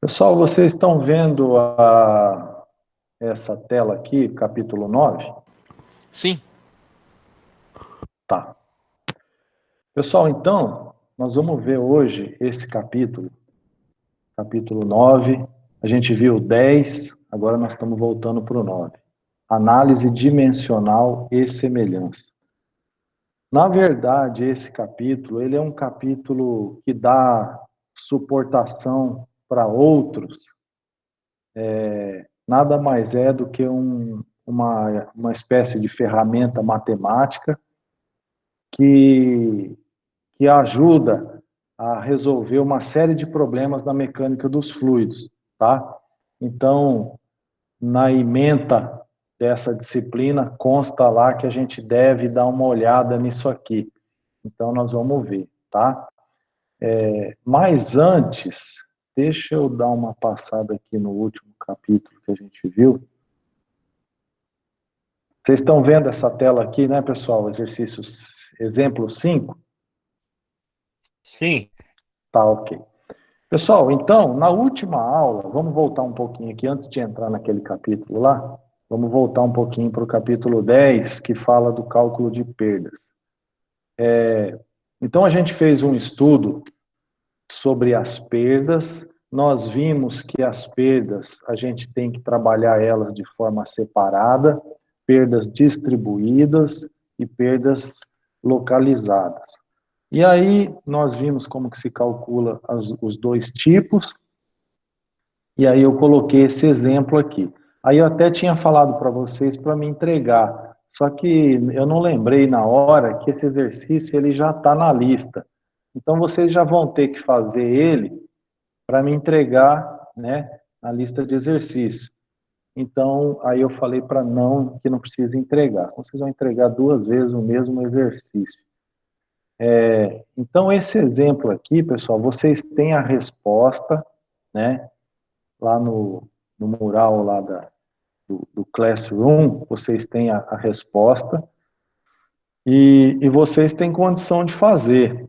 Pessoal, vocês estão vendo essa tela aqui, capítulo 9? Sim. Tá. Pessoal, então, nós vamos ver hoje esse capítulo 9. A gente viu o 10, agora nós estamos voltando para o 9. Análise dimensional e semelhança. Na verdade, esse capítulo, ele é um capítulo que dá suportação para outros. Nada mais é do que uma espécie de ferramenta matemática que, que ajuda a resolver uma série de problemas na mecânica dos fluidos, tá? Então, na ementa dessa disciplina, consta lá que a gente deve dar uma olhada nisso aqui. Então, nós vamos ver, tá? Mas antes, deixa eu dar uma passada aqui no último capítulo que a gente viu. Vocês estão vendo essa tela aqui, né, pessoal? Exemplo 5? Sim. Tá, ok. Pessoal, então, na última aula, vamos voltar um pouquinho aqui, antes de entrar naquele capítulo lá, vamos voltar um pouquinho para o capítulo 10, que fala do cálculo de perdas. Então, a gente fez um estudo sobre as perdas, nós vimos que as perdas, a gente tem que trabalhar elas de forma separada, perdas distribuídas e perdas localizadas. E aí, nós vimos como que se calcula os dois tipos, e aí eu coloquei esse exemplo aqui. Aí eu até tinha falado para vocês para me entregar, só que eu não lembrei na hora que esse exercício ele já está na lista. Então vocês já vão ter que fazer ele para me entregar, né, na lista de exercício. Então aí eu falei para que não precisa entregar. Então vocês vão entregar 2 vezes o mesmo exercício. Então esse exemplo aqui, pessoal, vocês têm a resposta, né? Lá no mural lá do Classroom, vocês têm a resposta e vocês têm condição de fazer.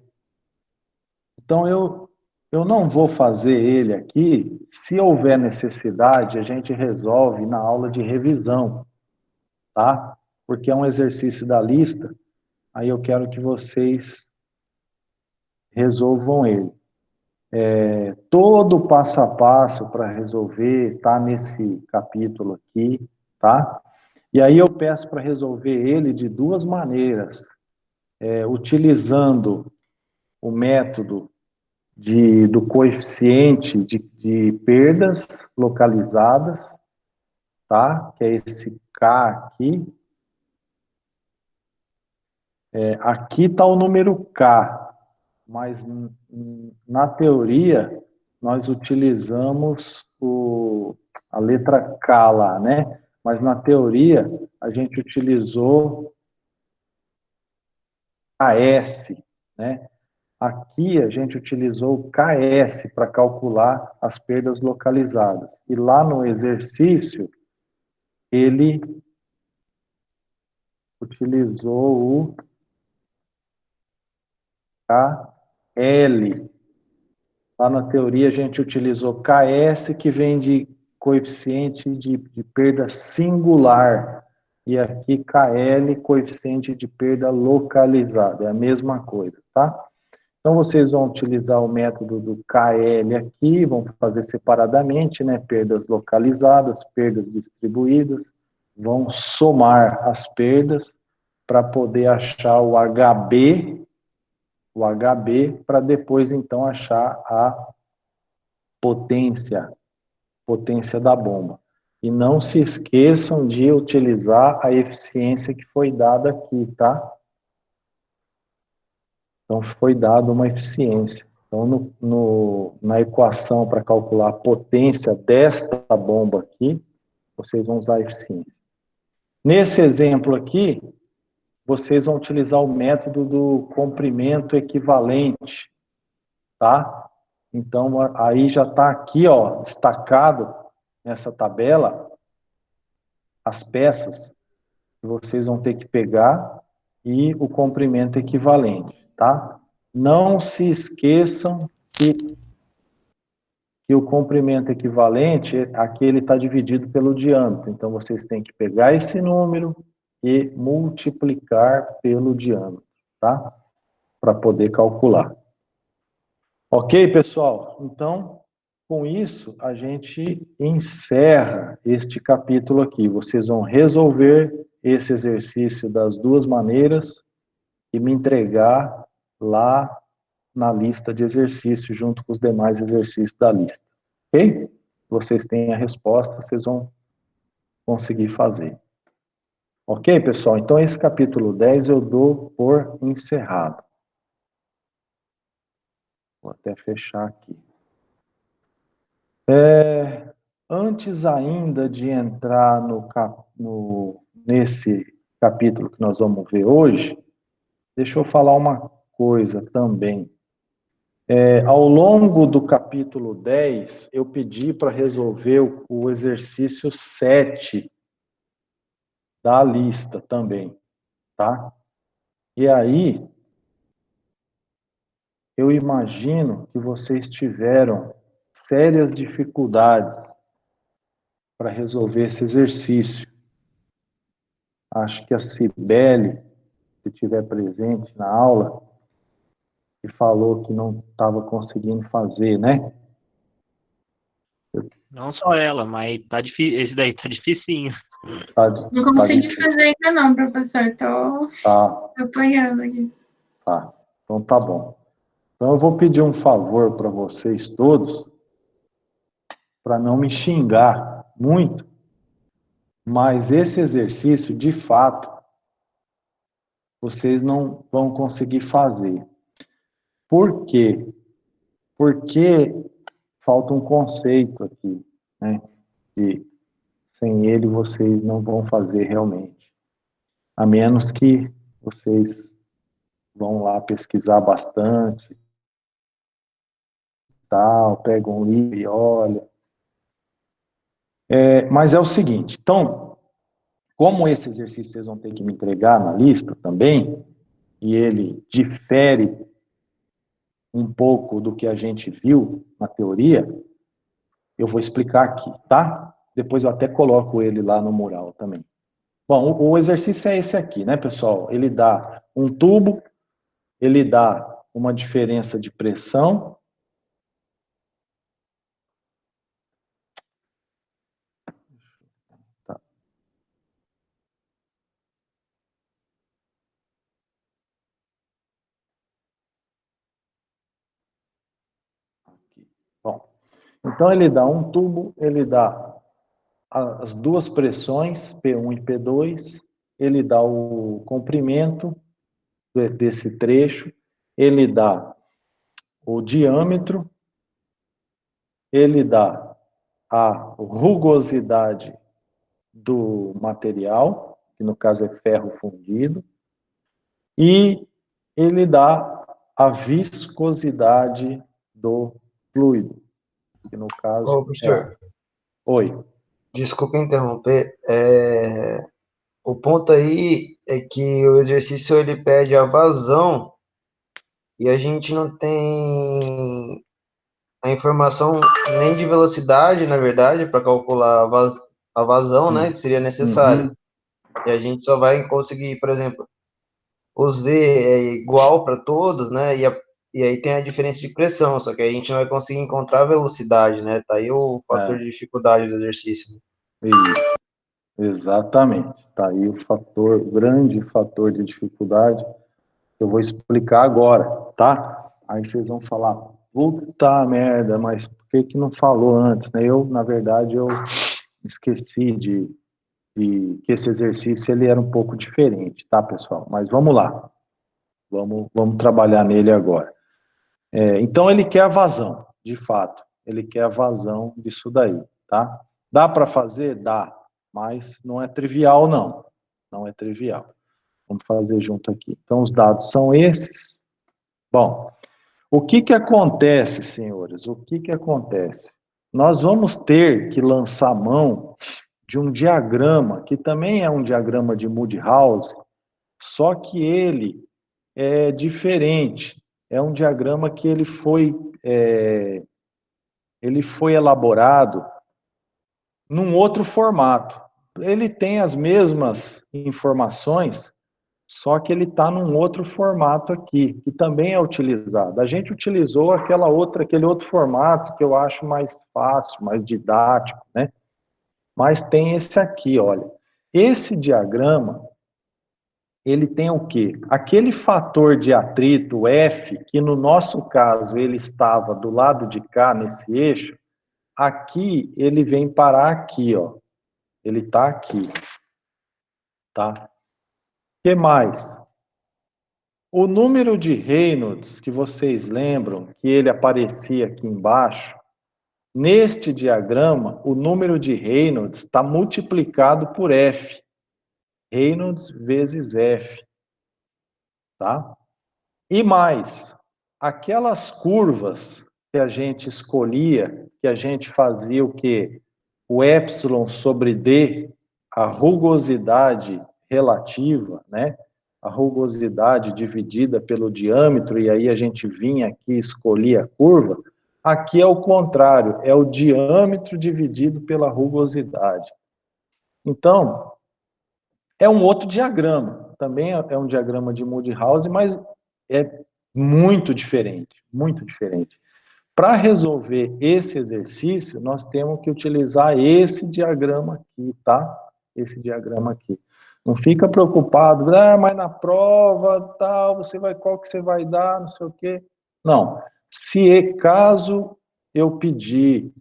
Então, eu não vou fazer ele aqui. Se houver necessidade, a gente resolve na aula de revisão, tá? Porque é um exercício da lista, aí eu quero que vocês resolvam ele. Todo o passo a passo para resolver está nesse capítulo aqui, tá? E aí eu peço para resolver ele de duas maneiras, utilizando o método do coeficiente de perdas localizadas, tá? Que é esse K aqui. Aqui está o número K, mas na teoria nós utilizamos a letra K lá, né? Mas na teoria a gente utilizou KS, né? Aqui a gente utilizou o KS para calcular as perdas localizadas. E lá no exercício, ele utilizou o KL. Lá na teoria a gente utilizou KS, que vem de coeficiente de perda singular. E aqui KL, coeficiente de perda localizada. É a mesma coisa, tá? Então, vocês vão utilizar o método do KL aqui, vão fazer separadamente, né, perdas localizadas, perdas distribuídas, vão somar as perdas para poder achar o HB, para depois, então, achar a potência da bomba. E não se esqueçam de utilizar a eficiência que foi dada aqui, tá? Então, foi dada uma eficiência. Então, na equação para calcular a potência desta bomba aqui, vocês vão usar a eficiência. Nesse exemplo aqui, vocês vão utilizar o método do comprimento equivalente, tá? Então, aí já está aqui, ó, destacado nessa tabela, as peças que vocês vão ter que pegar e o comprimento equivalente, tá? Não se esqueçam que que o comprimento equivalente, aqui ele está dividido pelo diâmetro. Então, vocês têm que pegar esse número e multiplicar pelo diâmetro, tá? Para poder calcular. Ok, pessoal? Então, com isso, a gente encerra este capítulo aqui. Vocês vão resolver esse exercício das duas maneiras e me entregar lá na lista de exercícios, junto com os demais exercícios da lista. Ok? Vocês têm a resposta, vocês vão conseguir fazer. Ok, pessoal? Então, esse capítulo 10 eu dou por encerrado. Vou até fechar aqui. Antes ainda de entrar nesse capítulo que nós vamos ver hoje, deixa eu falar uma coisa também. Ao longo do capítulo 10, eu pedi para resolver o exercício 7 da lista também, tá? E aí, eu imagino que vocês tiveram sérias dificuldades para resolver esse exercício. Acho que a Cibele, se estiver presente na aula, que falou que não estava conseguindo fazer, né? Não só ela, mas tá difícil. Esse daí tá dificinho. Não consegui fazer ainda não, professor. Tô apanhando aqui. Tá, então tá bom. Então eu vou pedir um favor para vocês todos, para não me xingar muito, mas esse exercício, de fato, vocês não vão conseguir fazer. Por quê? Porque falta um conceito aqui, né? E sem ele vocês não vão fazer realmente. A menos que vocês vão lá pesquisar bastante, tal, pegam um livro e olha. Mas é o seguinte, então, como esse exercício vocês vão ter que me entregar na lista também, e ele difere um pouco do que a gente viu na teoria, eu vou explicar aqui, tá? Depois eu até coloco ele lá no mural também. Bom, o exercício é esse aqui, né, pessoal? Ele dá um tubo, ele dá uma diferença de pressão. Tá. Aqui. Bom, então ele dá um tubo, ele dá as duas pressões, P1 e P2, ele dá o comprimento desse trecho, ele dá o diâmetro, ele dá a rugosidade do material, que no caso é ferro fundido, e ele dá a viscosidade do fluido, que no caso professor, Oi. desculpa interromper. O ponto aí é que o exercício ele pede a vazão e a gente não tem a informação nem de velocidade, na verdade, para calcular a vazão, né, que seria necessário. E a gente só vai conseguir, por exemplo, o Z é igual para todos, né, e aí tem a diferença de pressão, só que a gente não vai conseguir encontrar a velocidade, né, tá aí o fator de dificuldade do exercício. Isso, exatamente. Tá aí o grande fator de dificuldade que eu vou explicar agora, tá? Aí vocês vão falar, puta merda, mas por que não falou antes, né? Na verdade, eu esqueci que esse exercício ele era um pouco diferente, tá, pessoal? Mas vamos lá. Vamos trabalhar nele agora. Então, ele quer a vazão, de fato. Ele quer a vazão disso daí, tá? Dá para fazer? Dá. Mas não é trivial, não. Não é trivial. Vamos fazer junto aqui. Então, os dados são esses. Bom, o que acontece, senhores? O que acontece? Nós vamos ter que lançar mão de um diagrama, que também é um diagrama de Moodhouse, só que ele é diferente. É um diagrama que ele foi ele foi elaborado num outro formato. Ele tem as mesmas informações, só que ele está num outro formato aqui, que também é utilizado. A gente utilizou aquele outro formato que eu acho mais fácil, mais didático, né? Mas tem esse aqui, olha. Esse diagrama, ele tem o quê? Aquele fator de atrito F, que no nosso caso ele estava do lado de cá, nesse eixo, aqui ele vem parar aqui, ó. Ele está aqui, tá? O que mais? O número de Reynolds, que vocês lembram, que ele aparecia aqui embaixo, neste diagrama, o número de Reynolds está multiplicado por F. Reynolds vezes F, tá? E mais, aquelas curvas que a gente escolhia, que a gente fazia o quê? O epsilon sobre D, a rugosidade relativa, né? A rugosidade dividida pelo diâmetro, e aí a gente vinha aqui e escolhia a curva. Aqui é o contrário, é o diâmetro dividido pela rugosidade. Então, é um outro diagrama, também é um diagrama de Moodhouse, mas é muito diferente, muito diferente. Para resolver esse exercício, nós temos que utilizar esse diagrama aqui, tá? Esse diagrama aqui. Não fica preocupado, mas na prova, tal, qual que você vai dar, não sei o quê. Não. Se caso eu pedir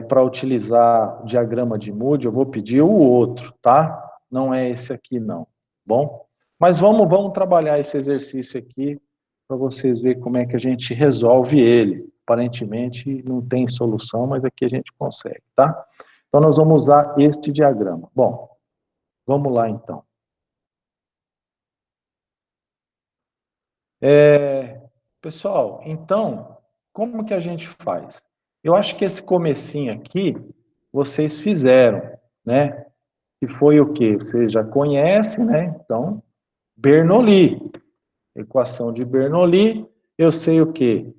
para utilizar diagrama de Moody, eu vou pedir o outro, tá? Não é esse aqui, não. Bom? Mas vamos trabalhar esse exercício aqui para vocês verem como é que a gente resolve ele. Aparentemente não tem solução, mas aqui a gente consegue, tá? Então nós vamos usar este diagrama. Bom, vamos lá então. Pessoal, então, como que a gente faz? Eu acho que esse comecinho aqui, vocês fizeram, né? Que foi o quê? Vocês já conhecem, né? Então, Bernoulli. Equação de Bernoulli, eu sei o quê?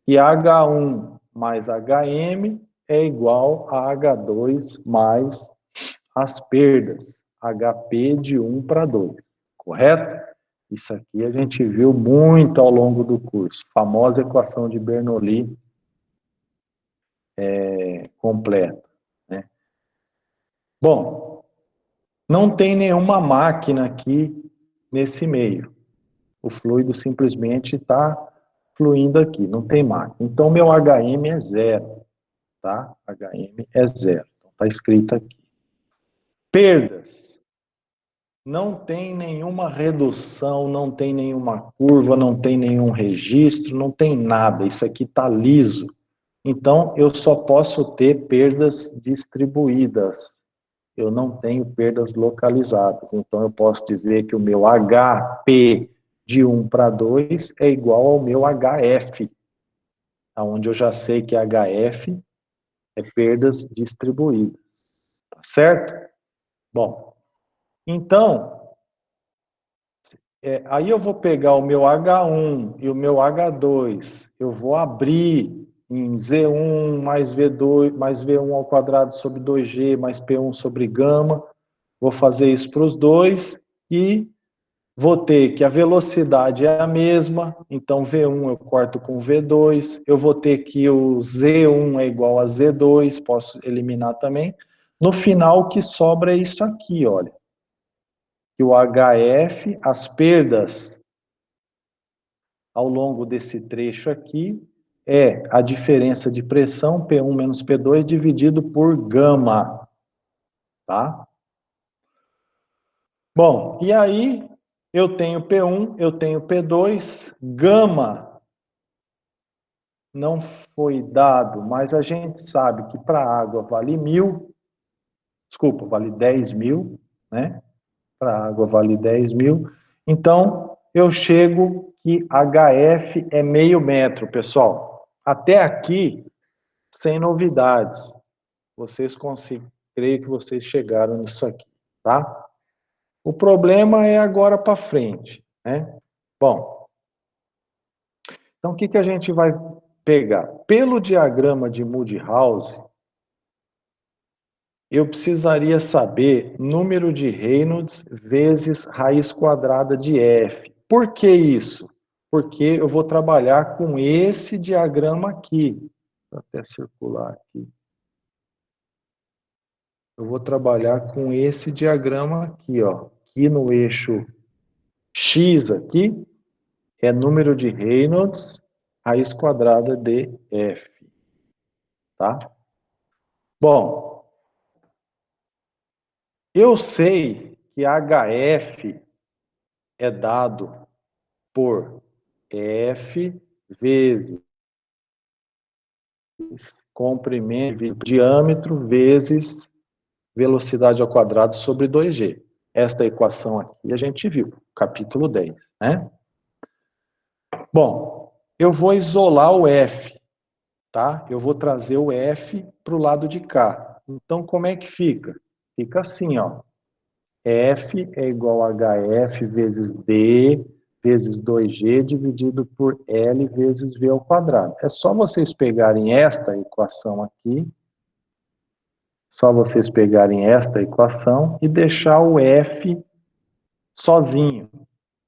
Que H1 mais HM é igual a H2 mais as perdas, HP de 1 para 2, correto? Isso aqui a gente viu muito ao longo do curso, famosa equação de Bernoulli completa, né? Bom, não tem nenhuma máquina aqui nesse meio. O fluido simplesmente está fluindo aqui, não tem máquina. Então, meu HM é zero, tá? HM é zero. Está escrito aqui. Perdas. Não tem nenhuma redução, não tem nenhuma curva, não tem nenhum registro, não tem nada. Isso aqui está liso. Então, eu só posso ter perdas distribuídas. Eu não tenho perdas localizadas. Então, eu posso dizer que o meu HP de 1 para 2 é igual ao meu HF, onde eu já sei que HF é perdas distribuídas. Tá certo? Bom, então, aí eu vou pegar o meu H1 e o meu H2, eu vou abrir em Z1 mais V2, mais V1 ao quadrado sobre 2G, mais P1 sobre gama, vou fazer isso para os dois, e vou ter que a velocidade é a mesma, então V1 eu corto com V2, eu vou ter que o Z1 é igual a Z2, posso eliminar também. No final, o que sobra é isso aqui, olha. Que o HF, as perdas ao longo desse trecho aqui, é a diferença de pressão, P1 menos P2, dividido por gama, tá? Bom, e aí eu tenho P1, eu tenho P2, gama não foi dado, mas a gente sabe que para a água vale 1.000, desculpa, vale 10.000, né? Para a água vale 10.000. Então, eu chego que HF é meio metro, pessoal. Até aqui, sem novidades. Creio que vocês chegaram nisso aqui, tá? O problema é agora para frente, né? Bom, então o que a gente vai pegar pelo diagrama de Moody-House, eu precisaria saber número de Reynolds vezes raiz quadrada de f. Por que isso? Porque eu vou trabalhar com esse diagrama aqui. Vou até circular aqui. Eu vou trabalhar com esse diagrama aqui, ó. Aqui no eixo X aqui é número de Reynolds, raiz quadrada de f. Tá? Bom, eu sei que HF é dado por F vezes comprimento, diâmetro vezes velocidade ao quadrado sobre 2G. Esta equação aqui a gente viu, capítulo 10, né? Bom, eu vou isolar o F, tá? Eu vou trazer o F para o lado de cá. Então, como é que fica? Fica assim, ó. F é igual a HF vezes D vezes 2G dividido por L vezes V ao quadrado. É só vocês pegarem esta equação aqui, e deixar o F sozinho.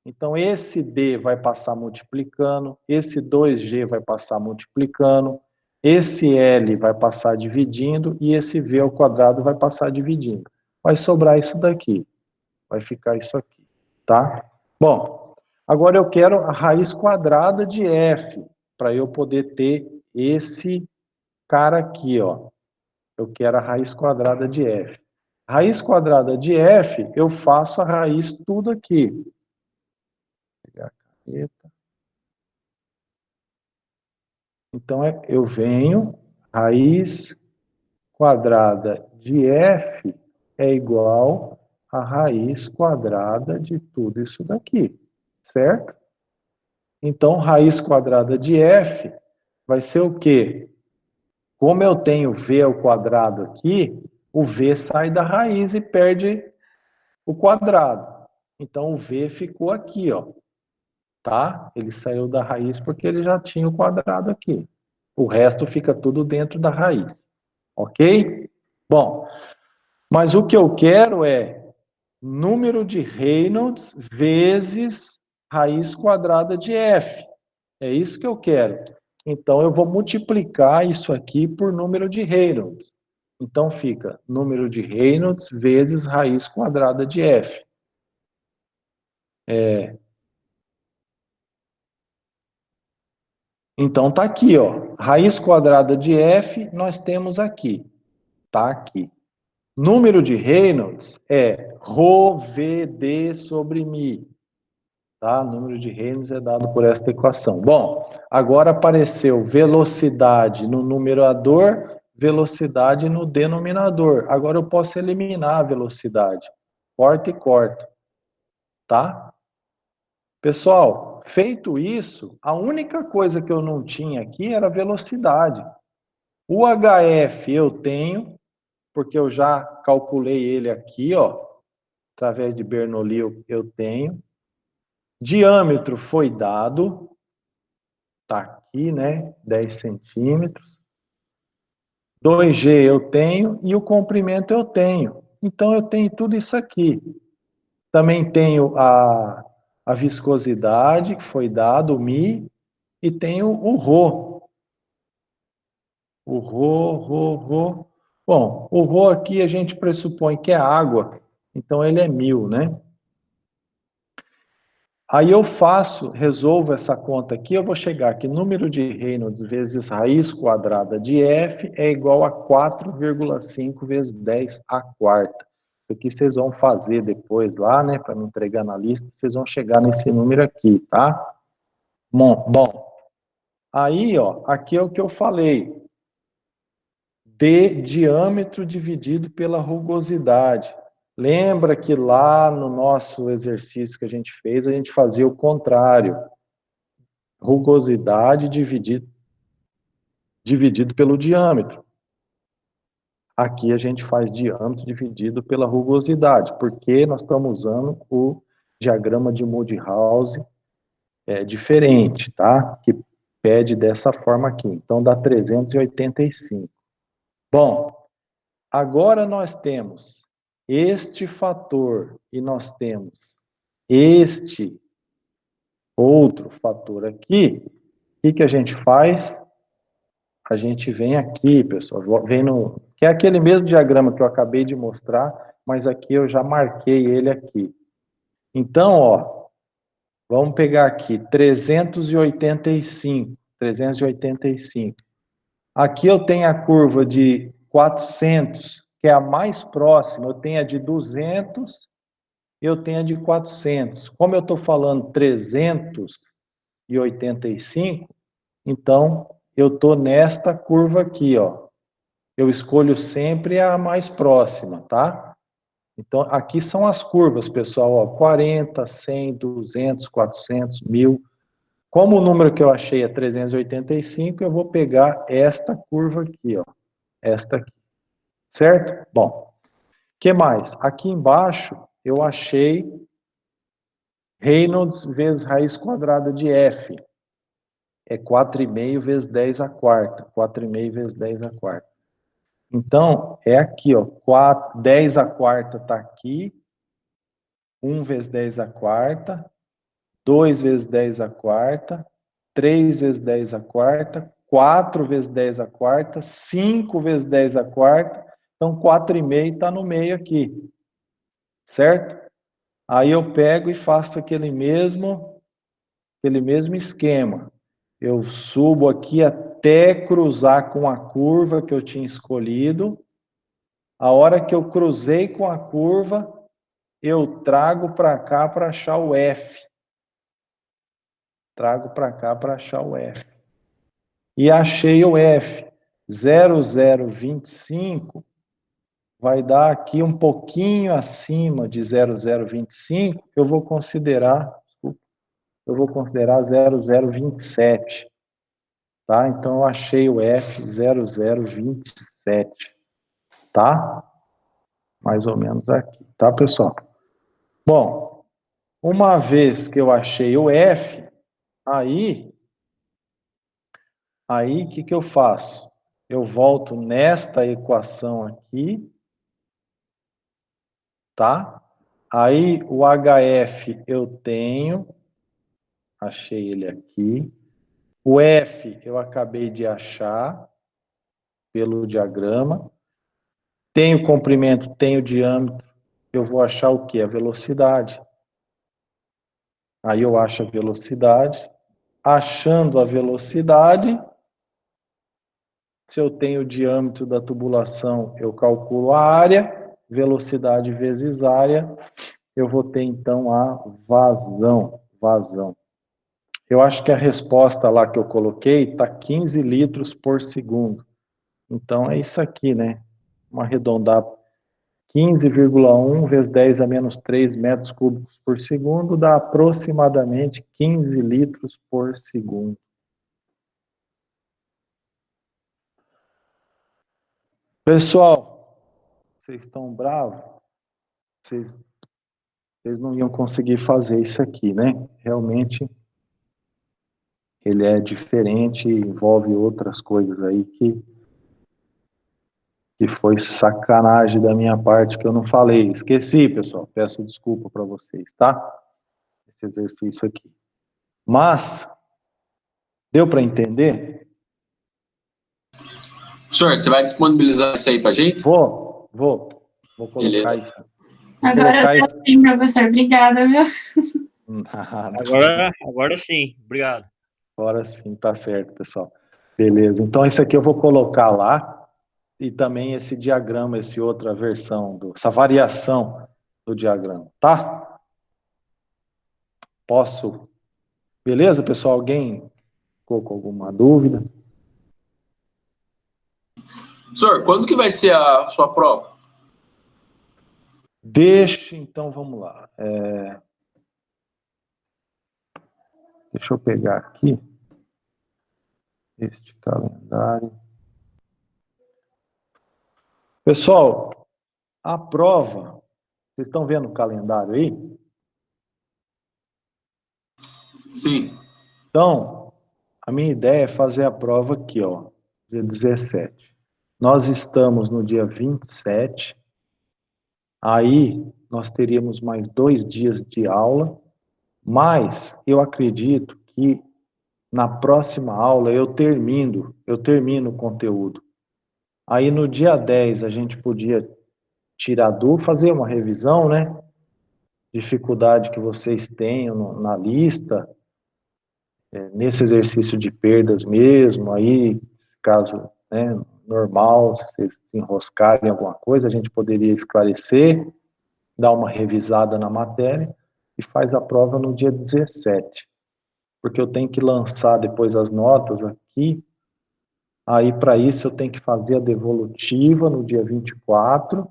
Então, esse D vai passar multiplicando, esse 2G vai passar multiplicando, esse L vai passar dividindo e esse V ao quadrado vai passar dividindo. Vai sobrar isso daqui. Vai ficar isso aqui, tá? Bom, agora eu quero a raiz quadrada de f, para eu poder ter esse cara aqui, ó. Eu quero a raiz quadrada de f. Raiz quadrada de f, eu faço a raiz tudo aqui. Vou pegar a caneta. Então, eu venho, raiz quadrada de f é igual a raiz quadrada de tudo isso daqui, certo? Então, raiz quadrada de f vai ser o quê? Como eu tenho v ao quadrado aqui, o v sai da raiz e perde o quadrado. Então, o v ficou aqui, ó. Tá? Ele saiu da raiz porque ele já tinha o quadrado aqui. O resto fica tudo dentro da raiz. Ok? Bom, mas o que eu quero é número de Reynolds vezes raiz quadrada de f. É isso que eu quero. Então, eu vou multiplicar isso aqui por número de Reynolds. Então, fica número de Reynolds vezes raiz quadrada de f. Então, tá aqui, ó. Raiz quadrada de f, nós temos aqui. Tá aqui. Número de Reynolds é ρ VD sobre μ. Tá? Número de Reynolds é dado por esta equação. Bom, agora apareceu velocidade no numerador, velocidade no denominador. Agora eu posso eliminar a velocidade. Corta e corta. Tá? Pessoal, feito isso, a única coisa que eu não tinha aqui era a velocidade. O HF eu tenho, porque eu já calculei ele aqui, ó. Através de Bernoulli eu tenho. Diâmetro foi dado, tá aqui, né, 10 centímetros. 2G eu tenho e o comprimento eu tenho. Então, eu tenho tudo isso aqui. Também tenho a viscosidade, que foi dado, o μ, e tenho o ρ. O ρ. Bom, o ρ aqui a gente pressupõe que é água, então ele é 1000, né? Aí eu resolvo essa conta aqui, eu vou chegar que número de Reynolds vezes raiz quadrada de f é igual a 4,5 vezes 10 à quarta. Isso aqui vocês vão fazer depois lá, né, para me entregar na lista, vocês vão chegar nesse número aqui, tá? Bom, aí, ó, aqui é o que eu falei. D diâmetro dividido pela rugosidade. Lembra que lá no nosso exercício que a gente fez, a gente fazia o contrário. Rugosidade dividido pelo diâmetro. Aqui a gente faz diâmetro dividido pela rugosidade, porque nós estamos usando o diagrama de Moody-House diferente, tá? Que pede dessa forma aqui. Então, dá 385. Bom, agora nós temos este fator e nós temos este outro fator aqui. O que a gente faz? A gente vem aqui, pessoal, vem no... que é aquele mesmo diagrama que eu acabei de mostrar, mas aqui eu já marquei ele aqui. Então, ó, vamos pegar aqui, 385. Aqui eu tenho a curva de 400, que é a mais próxima, eu tenho a de 200, eu tenho a de 400. Como eu estou falando 385, então eu estou nesta curva aqui, ó. Eu escolho sempre a mais próxima, tá? Então, aqui são as curvas, pessoal, ó, 40, 100, 200, 400, 1000. Como o número que eu achei é 385, eu vou pegar esta curva aqui, ó. Esta aqui. Certo? Bom. O que mais? Aqui embaixo, eu achei Reynolds vezes raiz quadrada de F. É 4,5 vezes 10 à quarta. 4,5 vezes 10 à quarta. Então, é aqui, ó. 10 à quarta está aqui. 1 vezes 10 à quarta. 2 vezes 10 à quarta. 3 vezes 10 à quarta. 4 vezes 10 à quarta. 5 vezes 10 à quarta. Então, 4,5 está no meio aqui. Certo? Aí eu pego e faço aquele mesmo esquema. Eu subo aqui até cruzar com a curva que eu tinha escolhido. A hora que eu cruzei com a curva, eu trago para cá para achar o F. Trago para cá para achar o F. E achei o F. 0025 vai dar aqui um pouquinho acima de 0025, eu vou considerar 0027. Tá? Então, eu achei o F 0027. Tá? Mais ou menos aqui. Tá, pessoal? Bom, uma vez que eu achei o F, aí o que eu faço? Eu volto nesta equação aqui, tá? Aí o HF eu tenho, achei ele aqui. O F eu acabei de achar pelo diagrama. Tem o comprimento, tem o diâmetro. Eu vou achar o quê? A velocidade. Aí eu acho a velocidade. Achando a velocidade, se eu tenho o diâmetro da tubulação, eu calculo a área. Velocidade vezes área, eu vou ter então a vazão. Eu acho que a resposta lá que eu coloquei está 15 litros por segundo. Então é isso aqui, né? Vamos arredondar. 15,1 vezes 10 a menos 3 metros cúbicos por segundo dá aproximadamente 15 litros por segundo. Pessoal, vocês estão bravos? Vocês não iam conseguir fazer isso aqui, né? Realmente, ele é diferente, envolve outras coisas aí que foi sacanagem da minha parte que eu não falei. Esqueci, pessoal. Peço desculpa para vocês, tá? Esse exercício aqui. Mas, deu para entender? Senhor, você vai disponibilizar isso aí para a gente? Vou colocar Beleza. isso. Agora eu tô sim, professor. Obrigada, viu? Agora sim. Obrigado. Agora sim, tá certo, pessoal. Beleza. Então, isso aqui eu vou colocar lá. E também esse diagrama, essa outra versão, essa variação do diagrama, tá? Posso? Beleza, pessoal? Alguém ficou com alguma dúvida? Senhor, quando que vai ser a sua prova? Então, vamos lá. Deixa eu pegar aqui este calendário. Pessoal, a prova, vocês estão vendo o calendário aí? Sim. Então, A minha ideia é fazer a prova aqui, ó, dia 17. Nós estamos no dia 27, aí nós teríamos mais 2 dias de aula, mas eu acredito que na próxima aula eu termino o conteúdo. Aí no dia 10 a gente podia fazer uma revisão, né? Dificuldade que vocês tenham na lista, nesse exercício de perdas mesmo, aí, caso, né, normal, se vocês se enroscarem em alguma coisa, a gente poderia esclarecer, dar uma revisada na matéria e faz a prova no dia 17. Porque eu tenho que lançar depois as notas aqui, aí para isso eu tenho que fazer a devolutiva no dia 24,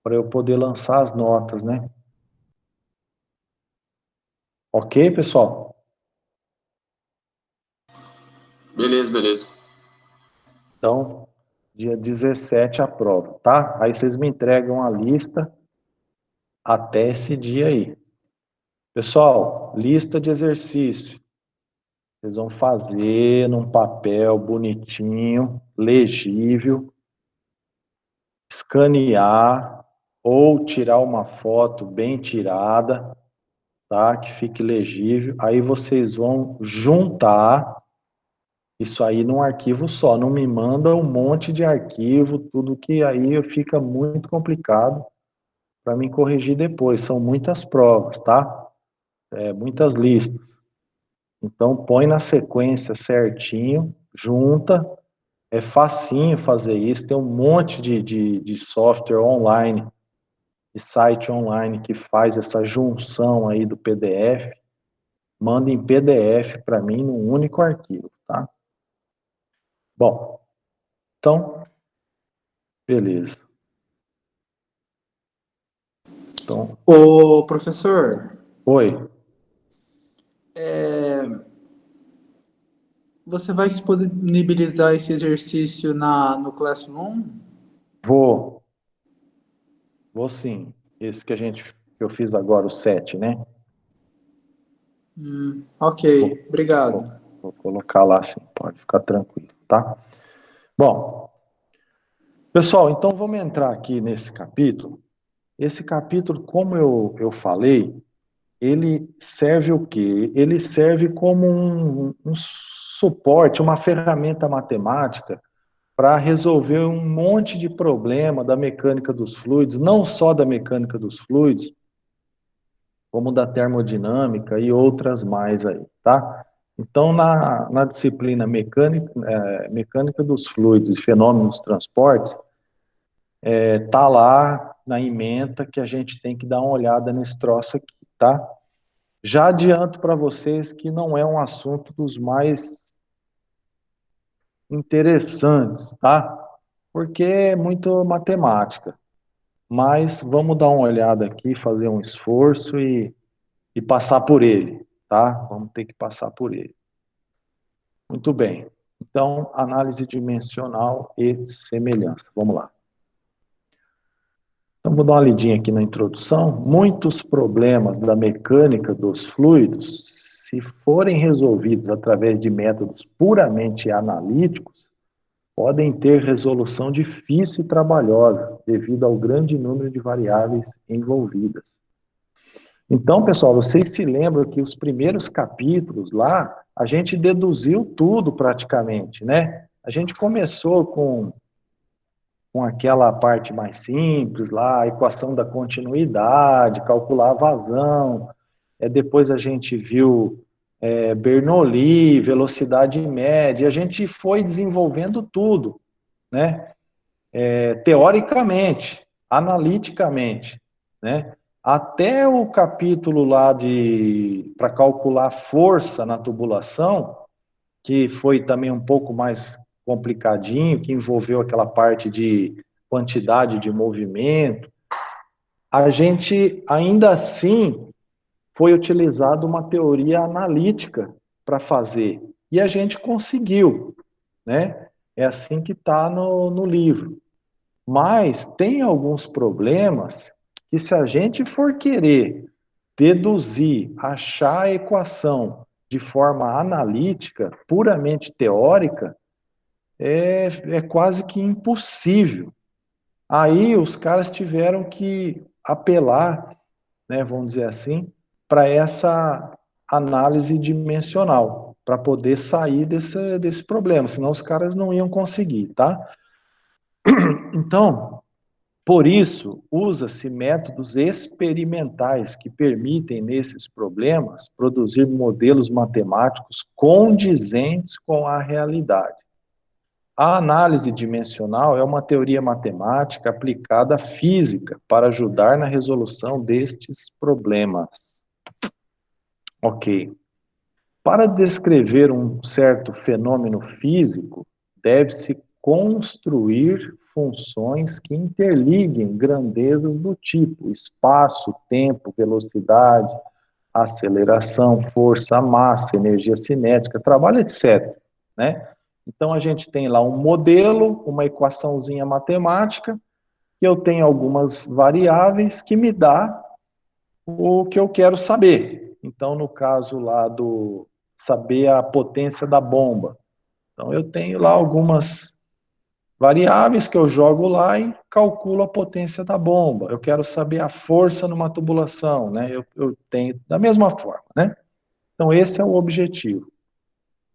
para eu poder lançar as notas, né? Ok, pessoal? Beleza, beleza. Então, dia 17 a prova, tá? Aí vocês me entregam a lista até esse dia aí. Pessoal, lista de exercício. Vocês vão fazer num papel bonitinho, legível, escanear ou tirar uma foto bem tirada, tá? Que fique legível. Aí vocês vão juntar isso aí num arquivo só. Não me manda um monte de arquivo, tudo que aí fica muito complicado para mim corrigir depois. São muitas provas, tá? Muitas listas. Então, põe na sequência certinho, junta. É facinho fazer isso. Tem um monte de software online, de site online que faz essa junção aí do PDF. Manda em PDF para mim num único arquivo, tá? Bom, então, beleza. Então, Ô, professor, oi. você vai disponibilizar esse exercício no Classroom? Vou sim. Esse que eu fiz agora, o 7, né? Ok, obrigado. Vou colocar lá sim, pode ficar tranquilo, tá? Bom, pessoal, então vamos entrar aqui nesse capítulo. Esse capítulo, como eu falei, ele serve o quê? Ele serve como um suporte, uma ferramenta matemática para resolver um monte de problema da mecânica dos fluidos, não só da mecânica dos fluidos, como da termodinâmica e outras mais aí, tá? Então, na disciplina mecânica dos fluidos e fenômenos dos transportes, tá lá na ementa que a gente tem que dar uma olhada nesse troço aqui, tá? Já adianto para vocês que não é um assunto dos mais interessantes, tá? Porque é muito matemática. Mas vamos dar uma olhada aqui, fazer um esforço e passar por ele, tá? Vamos ter que passar por ele. Muito bem. Então, análise dimensional e semelhança. Vamos lá. Então, vou dar uma lidinha aqui na introdução. Muitos problemas da mecânica dos fluidos, se forem resolvidos através de métodos puramente analíticos, podem ter resolução difícil e trabalhosa, devido ao grande número de variáveis envolvidas. Então, pessoal, vocês se lembram que os primeiros capítulos lá, a gente deduziu tudo praticamente, né? A gente começou com aquela parte mais simples lá, a equação da continuidade, calcular a vazão. Depois a gente viu Bernoulli, velocidade média, a gente foi desenvolvendo tudo, né? Teoricamente, analiticamente, né? Até o capítulo lá para calcular força na tubulação, que foi também um pouco mais complicadinho, que envolveu aquela parte de quantidade de movimento, a gente, ainda assim, foi utilizado uma teoria analítica para fazer. E a gente conseguiu, né? É assim que está no livro. Mas tem alguns problemas que, se a gente for querer deduzir, achar a equação de forma analítica, puramente teórica, é quase que impossível. Aí os caras tiveram que apelar, né, vamos dizer assim, para essa análise dimensional, para poder sair desse problema, senão os caras não iam conseguir, tá? Então, por isso, usa-se métodos experimentais que permitem, nesses problemas, produzir modelos matemáticos condizentes com a realidade. A análise dimensional é uma teoria matemática aplicada à física para ajudar na resolução destes problemas. Ok. Para descrever um certo fenômeno físico, deve-se construir funções que interliguem grandezas do tipo espaço, tempo, velocidade, aceleração, força, massa, energia cinética, trabalho, etc. Né? Então, a gente tem lá um modelo, uma equaçãozinha matemática, que eu tenho algumas variáveis que me dá o que eu quero saber. Então, no caso lá do saber a potência da bomba. Então, eu tenho lá algumas variáveis que eu jogo lá e calculo a potência da bomba. Eu quero saber a força numa tubulação, né? Eu tenho da mesma forma, né? Então, esse é o objetivo.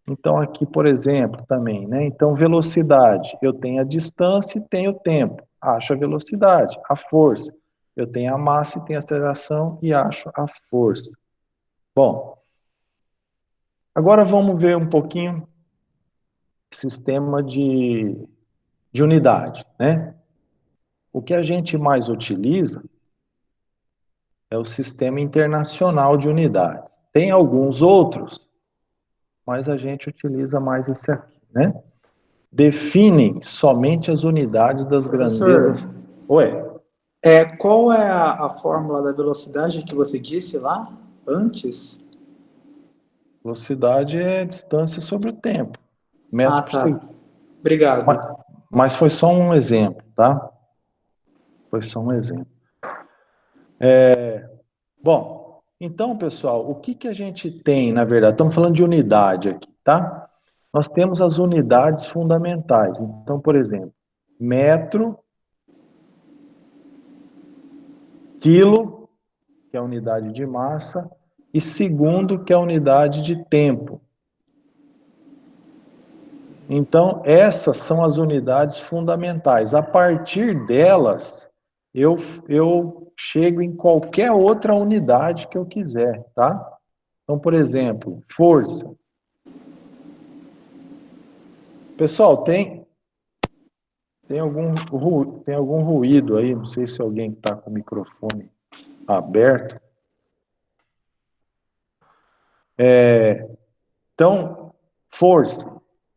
Então, aqui, por exemplo, também, né? Então, velocidade. Eu tenho a distância e tenho o tempo. Acho a velocidade, a força. Eu tenho a massa e tenho a aceleração e acho a força. Bom, agora vamos ver um pouquinho sistema de unidade, né? O que a gente mais utiliza é o sistema internacional de unidade. Tem alguns outros, mas a gente utiliza mais esse aqui, né? Definem somente as unidades das grandezas. Ué? Qual é a fórmula da velocidade que você disse lá antes? Velocidade é distância sobre o tempo. Metros por Tá. segundo. Obrigado. Mas foi só um exemplo, tá? Foi só um exemplo. Bom, então, pessoal, o que a gente tem, na verdade? Estamos falando de unidade aqui, tá? Nós temos as unidades fundamentais. Então, por exemplo, metro, quilo, que é a unidade de massa, e segundo, que é a unidade de tempo. Então, essas são as unidades fundamentais. A partir delas, eu chego em qualquer outra unidade que eu quiser, tá? Então, por exemplo, força. Pessoal, tem algum ruído aí? Não sei se alguém está com o microfone aberto. Então, força,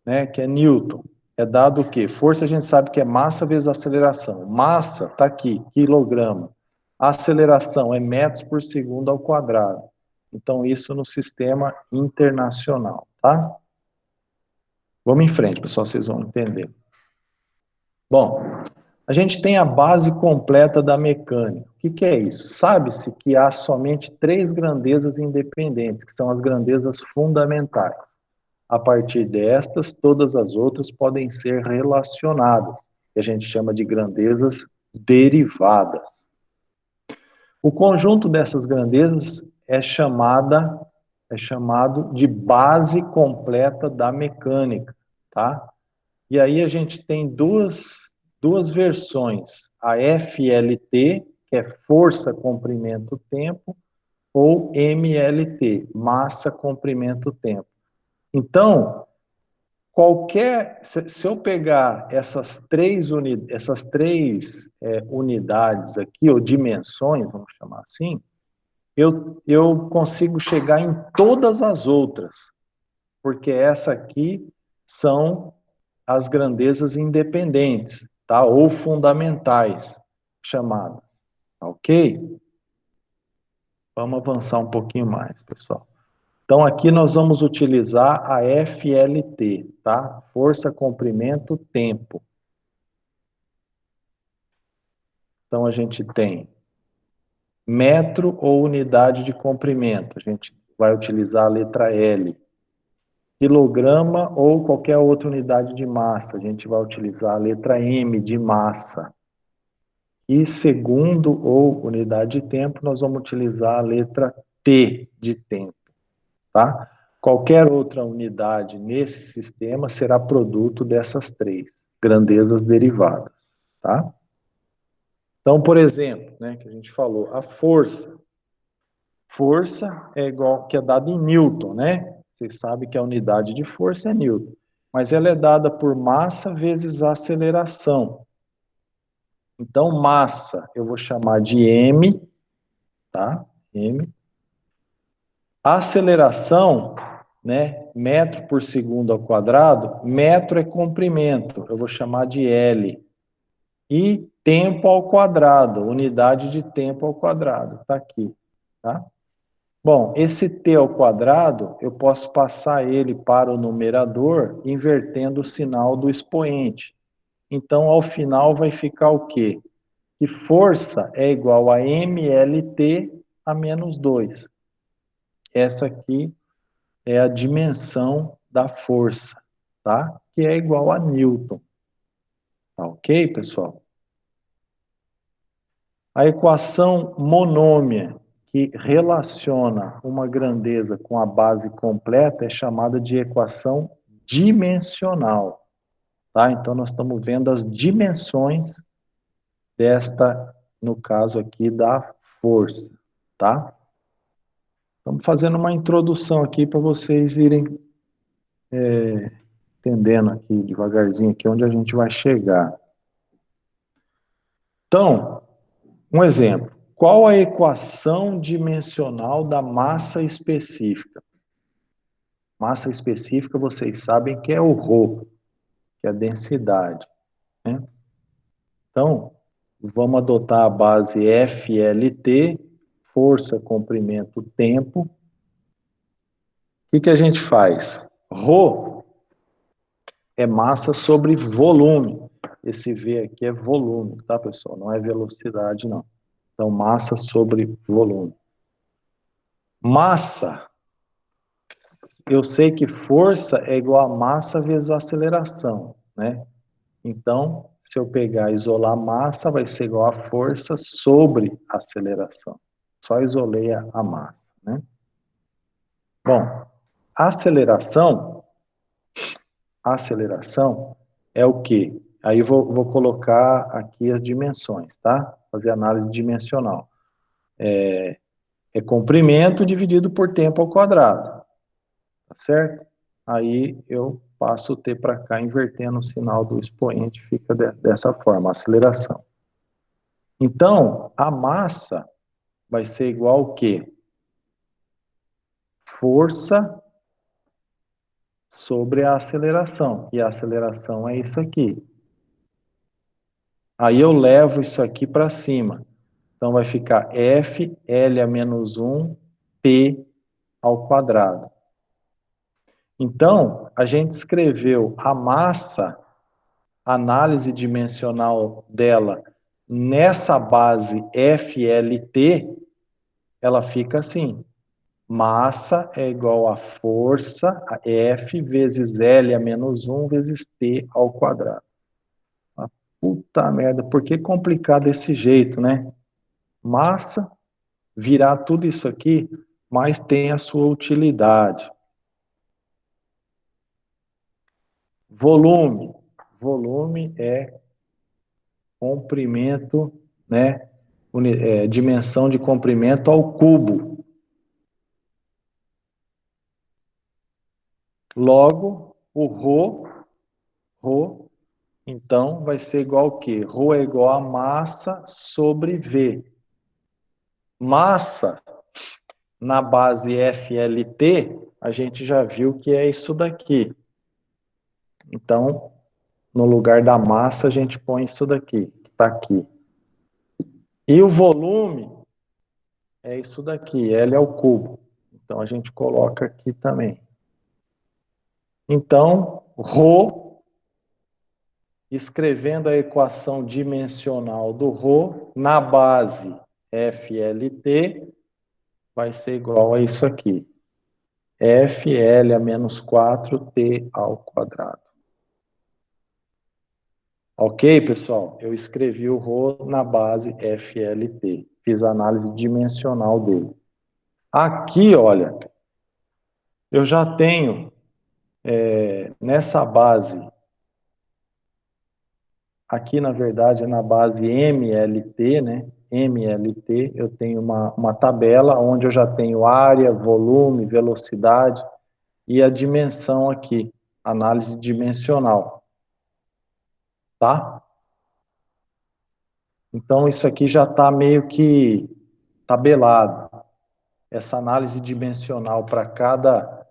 né, que é Newton, é dado o quê? Força a gente sabe que é massa vezes aceleração. Massa está aqui, quilograma. A aceleração é metros por segundo ao quadrado. Então, isso no sistema internacional, tá? Vamos em frente, pessoal, vocês vão entender. Bom, a gente tem a base completa da mecânica. O que é isso? Sabe-se que há somente 3 grandezas independentes, que são as grandezas fundamentais. A partir destas, todas as outras podem ser relacionadas, que a gente chama de grandezas derivadas. O conjunto dessas grandezas é chamado de base completa da mecânica, tá? E aí a gente tem duas versões, a FLT, que é força, comprimento, tempo, ou MLT, massa, comprimento, tempo. Então, se eu pegar essas três unidades aqui, ou dimensões, vamos chamar assim, eu consigo chegar em todas as outras, porque essa aqui são as grandezas independentes, tá? Ou fundamentais, chamadas, ok? Vamos avançar um pouquinho mais, pessoal. Então, aqui nós vamos utilizar a FLT, tá? Força, comprimento, tempo. Então, a gente tem metro ou unidade de comprimento. A gente vai utilizar a letra L. Quilograma ou qualquer outra unidade de massa, a gente vai utilizar a letra M de massa. E segundo ou unidade de tempo, nós vamos utilizar a letra T de tempo, tá? Qualquer outra unidade nesse sistema será produto dessas três grandezas derivadas, tá? Então, por exemplo, né, que a gente falou, a força. Força é igual, que é dada em Newton, né? Você sabe que a unidade de força é Newton. Mas ela é dada por massa vezes aceleração. Então, massa, eu vou chamar de M, tá? M. Aceleração, né? Metro por segundo ao quadrado, metro é comprimento, eu vou chamar de L. E tempo ao quadrado, unidade de tempo ao quadrado, tá aqui, tá? Bom, esse t ao quadrado, eu posso passar ele para o numerador, invertendo o sinal do expoente. Então, ao final, vai ficar o quê? Que força é igual a mLt a menos 2. Essa aqui é a dimensão da força, tá? Que é igual a Newton. Tá ok, pessoal? A equação monômia, que relaciona uma grandeza com a base completa, é chamada de equação dimensional. Tá? Então, nós estamos vendo as dimensões desta, no caso aqui, da força. Tá? Estamos fazendo uma introdução aqui para vocês irem entendendo aqui, devagarzinho, aqui onde a gente vai chegar. Então, um exemplo. Qual a equação dimensional da massa específica? Massa específica, vocês sabem que é o ρ, que é a densidade, né? Então, vamos adotar a base FLT, força, comprimento, tempo. O que a gente faz? ρ é massa sobre volume. Esse V aqui é volume, tá, pessoal? Não é velocidade, não. Então, massa sobre volume. Massa, eu sei que força é igual a massa vezes aceleração, né? Então, se eu pegar e isolar massa, vai ser igual a força sobre aceleração. Só isolei a massa, né? Bom, aceleração é o quê? Aí vou colocar aqui as dimensões, tá? Fazer análise dimensional. É comprimento dividido por tempo ao quadrado, tá certo? Aí eu passo o t para cá, invertendo o sinal do expoente, fica dessa forma, aceleração. Então, a massa vai ser igual ao quê? Força sobre a aceleração, e a aceleração é isso aqui. Aí eu levo isso aqui para cima. Então, vai ficar F, L a menos 1, T ao quadrado. Então, a gente escreveu a massa, a análise dimensional dela, nessa base FLT, ela fica assim. Massa é igual a força, a F, vezes L a menos 1, vezes T ao quadrado. Ah, puta merda, por que complicar desse jeito, né? Massa, virar tudo isso aqui, mas tem a sua utilidade. Volume. Volume é comprimento, né? Dimensão de comprimento ao cubo. Logo, o ρ, então, vai ser igual ao quê? Ρ é igual a massa sobre V. Massa, na base FLT, a gente já viu que é isso daqui. Então, no lugar da massa, a gente põe isso daqui, que está aqui. E o volume é isso daqui, L ao cubo. Então, a gente coloca aqui também. Então, ρ, escrevendo a equação dimensional do ρ, na base FLT, vai ser igual a isso aqui. FL a menos 4T ao quadrado. Ok, pessoal? Eu escrevi o ρ na base FLT. Fiz a análise dimensional dele. Aqui, olha, eu já tenho, nessa base, aqui na verdade é na base MLT, né? MLT, eu tenho uma tabela onde eu já tenho área, volume, velocidade e a dimensão aqui, análise dimensional. Tá? Então, isso aqui já está meio que tabelado. Essa análise dimensional para cada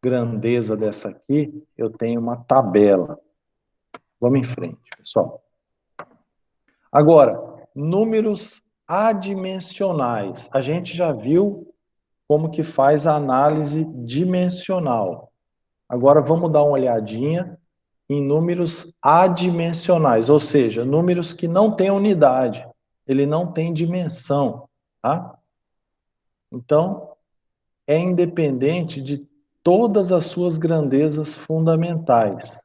grandeza dessa aqui, eu tenho uma tabela. Vamos em frente, pessoal. Agora, números adimensionais. A gente já viu como que faz a análise dimensional. Agora, vamos dar uma olhadinha em números adimensionais, ou seja, números que não têm unidade, ele não tem dimensão, tá? Então, é independente de todas as suas grandezas fundamentais.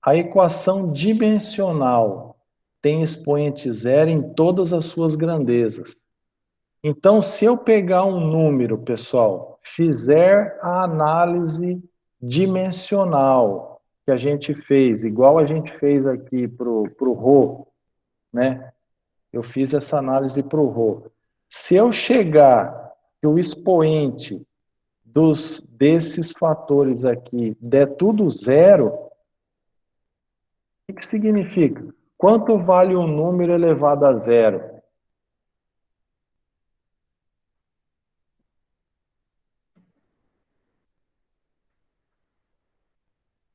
A equação dimensional tem expoente zero em todas as suas grandezas. Então, se eu pegar um número, pessoal, fizer a análise dimensional que a gente fez, igual a gente fez aqui para o ρ, né? Eu fiz essa análise para o ρ. Se eu chegar que o expoente desses fatores aqui der tudo zero, o que significa? Quanto vale um número elevado a zero?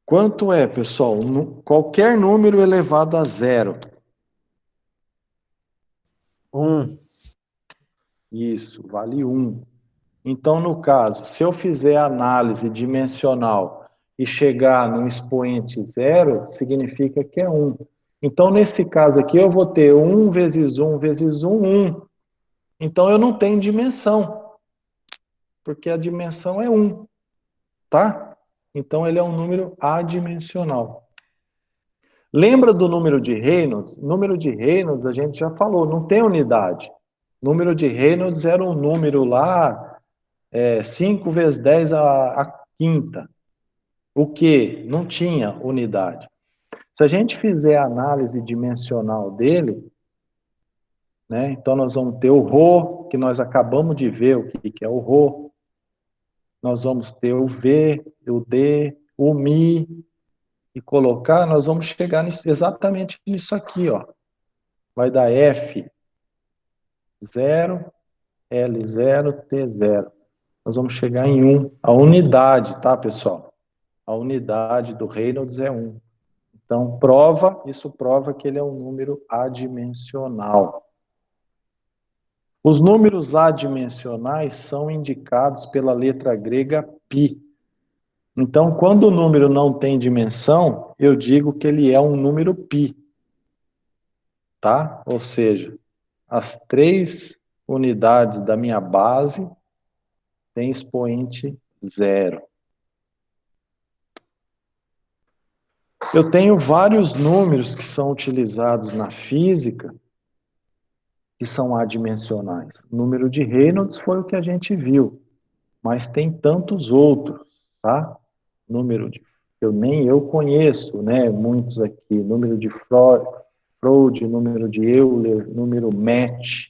Quanto é, pessoal? Qualquer número elevado a zero. 1. Isso, vale 1. Então, no caso, se eu fizer a análise dimensional e chegar num expoente zero, significa que é 1. Então, nesse caso aqui, eu vou ter 1 vezes 1 vezes 1, 1. Então, eu não tenho dimensão, porque a dimensão é 1, tá? Então, ele é um número adimensional. Lembra do número de Reynolds? Número de Reynolds, a gente já falou, não tem unidade. Número de Reynolds era um número lá, 5 vezes 10 a quinta. O que? Não tinha unidade. Se a gente fizer a análise dimensional dele, né, então nós vamos ter o ρ, que nós acabamos de ver o que é o ρ. Nós vamos ter o V, o D, o Mi, e colocar, nós vamos chegar exatamente nisso aqui, ó. Vai dar F0, L0, T0. Nós vamos chegar em 1. A unidade, tá, pessoal? A unidade do Reynolds é 1. Então, isso prova que ele é um número adimensional. Os números adimensionais são indicados pela letra grega π. Então, quando o número não tem dimensão, eu digo que ele é um número π. Tá? Ou seja, as 3 unidades da minha base têm expoente zero. Eu tenho vários números que são utilizados na física que são adimensionais. O número de Reynolds foi o que a gente viu, mas tem tantos outros, tá? Número de nem eu conheço, né? Muitos aqui, número de Freud, número de Euler, número Match,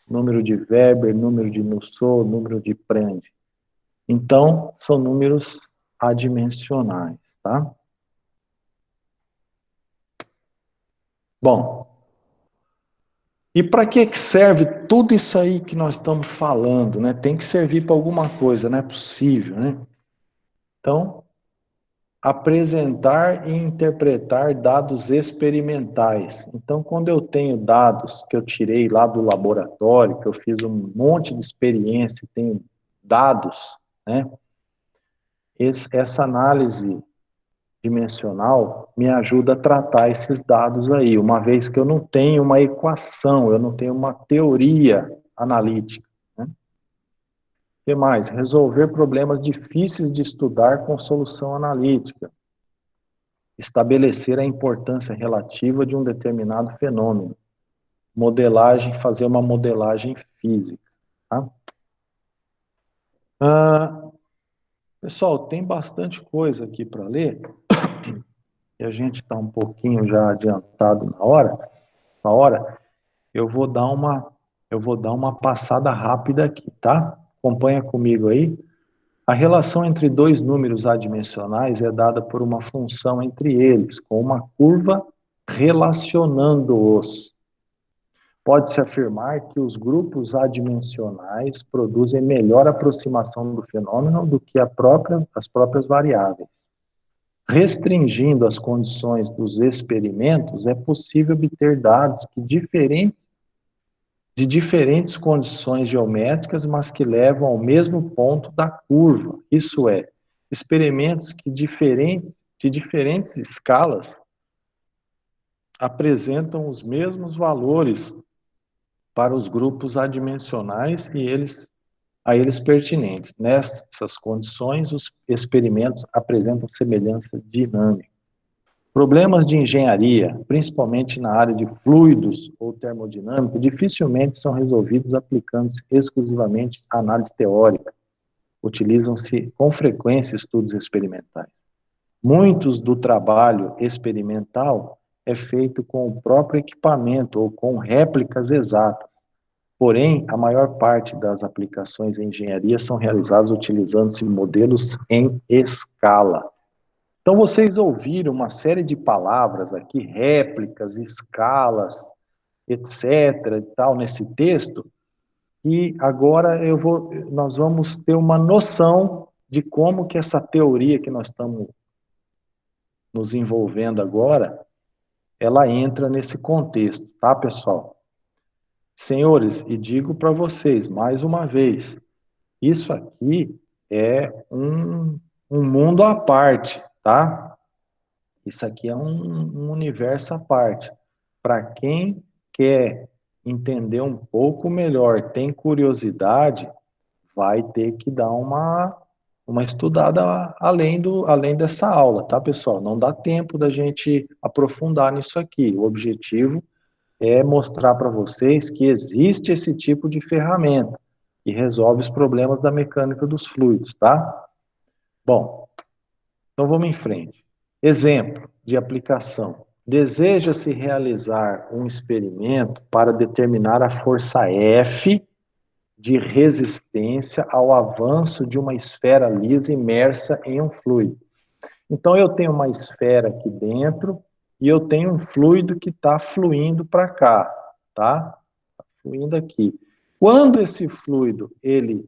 número de Weber, número de Mousseau, número de Prand. Então, são números adimensionais, tá? Bom, e para que serve tudo isso aí que nós estamos falando, né? Tem que servir para alguma coisa, não é possível, né? Então, apresentar e interpretar dados experimentais. Então, quando eu tenho dados que eu tirei lá do laboratório, que eu fiz um monte de experiência, tenho dados, né? Essa análise dimensional me ajuda a tratar esses dados aí, uma vez que eu não tenho uma equação, eu não tenho uma teoria analítica, né? que mais? Resolver problemas difíceis de estudar com solução analítica. Estabelecer a importância relativa de um determinado fenômeno. Modelagem, fazer uma modelagem física. Tá? Pessoal, tem bastante coisa aqui para ler, e a gente está um pouquinho já adiantado na hora, eu vou dar uma passada rápida aqui, tá? Acompanha comigo aí. A relação entre dois números adimensionais é dada por uma função entre eles, com uma curva relacionando-os. Pode-se afirmar que os grupos adimensionais produzem melhor aproximação do fenômeno do que as próprias variáveis. Restringindo as condições dos experimentos, é possível obter dados de diferentes condições geométricas, mas que levam ao mesmo ponto da curva. Isso é, experimentos de diferentes escalas apresentam os mesmos valores para os grupos adimensionais a eles pertinentes. Nessas condições, os experimentos apresentam semelhança dinâmica. Problemas de engenharia, principalmente na área de fluidos ou termodinâmica, dificilmente são resolvidos aplicando-se exclusivamente a análise teórica. Utilizam-se com frequência estudos experimentais. Muitos do trabalho experimental é feito com o próprio equipamento ou com réplicas exatas. Porém, a maior parte das aplicações em engenharia são realizadas utilizando-se modelos em escala. Então, vocês ouviram uma série de palavras aqui, réplicas, escalas, etc. e tal, nesse texto, e agora nós vamos ter uma noção de como que essa teoria que nós estamos nos envolvendo agora, ela entra nesse contexto, tá, pessoal? Senhores, e digo para vocês, mais uma vez, isso aqui é um mundo à parte, tá? Isso aqui é um universo à parte. Para quem quer entender um pouco melhor, tem curiosidade, vai ter que dar uma estudada além dessa aula, tá, pessoal? Não dá tempo da gente aprofundar nisso aqui. O objetivo é mostrar para vocês que existe esse tipo de ferramenta que resolve os problemas da mecânica dos fluidos, tá? Bom, então vamos em frente. Exemplo de aplicação. Deseja-se realizar um experimento para determinar a força F de resistência ao avanço de uma esfera lisa imersa em um fluido. Então, eu tenho uma esfera aqui dentro e eu tenho um fluido que está fluindo para cá, tá? Tá fluindo aqui. Quando esse fluido, ele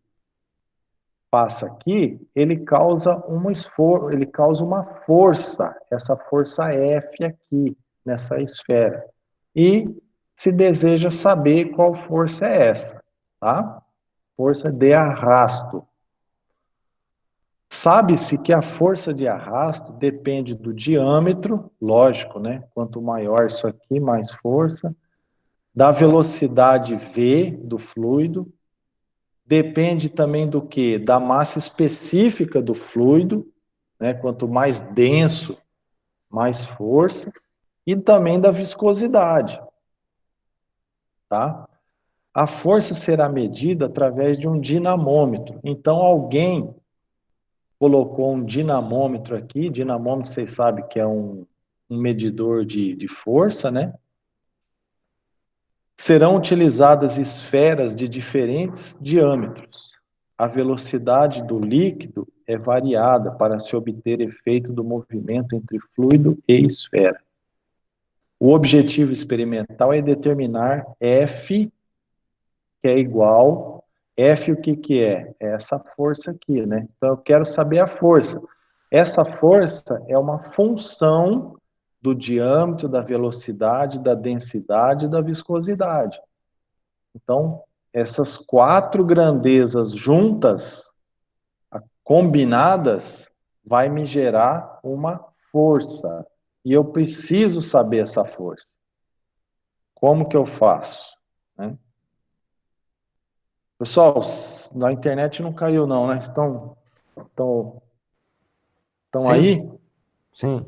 passa aqui, ele causa uma força, essa força F aqui, nessa esfera. E se deseja saber qual força é essa, tá? Força de arrasto. Sabe-se que a força de arrasto depende do diâmetro, lógico, né? Quanto maior isso aqui, mais força. Da velocidade V do fluido. Depende também do quê? Da massa específica do fluido, né? Quanto mais denso, mais força. E também da viscosidade, tá? A força será medida através de um dinamômetro. Então, alguém colocou um dinamômetro aqui. Dinamômetro, vocês sabem que é um medidor de força, né? Serão utilizadas esferas de diferentes diâmetros. A velocidade do líquido é variada para se obter efeito do movimento entre fluido e esfera. O objetivo experimental é determinar F, que é igual. F o que é? É essa força aqui, né? Então eu quero saber a força. Essa força é uma função do diâmetro, da velocidade, da densidade e da viscosidade. Então, essas quatro grandezas juntas, combinadas, vai me gerar uma força. E eu preciso saber essa força. Como que eu faço? Né? Pessoal, na internet não caiu não, né? Estão aí? Sim.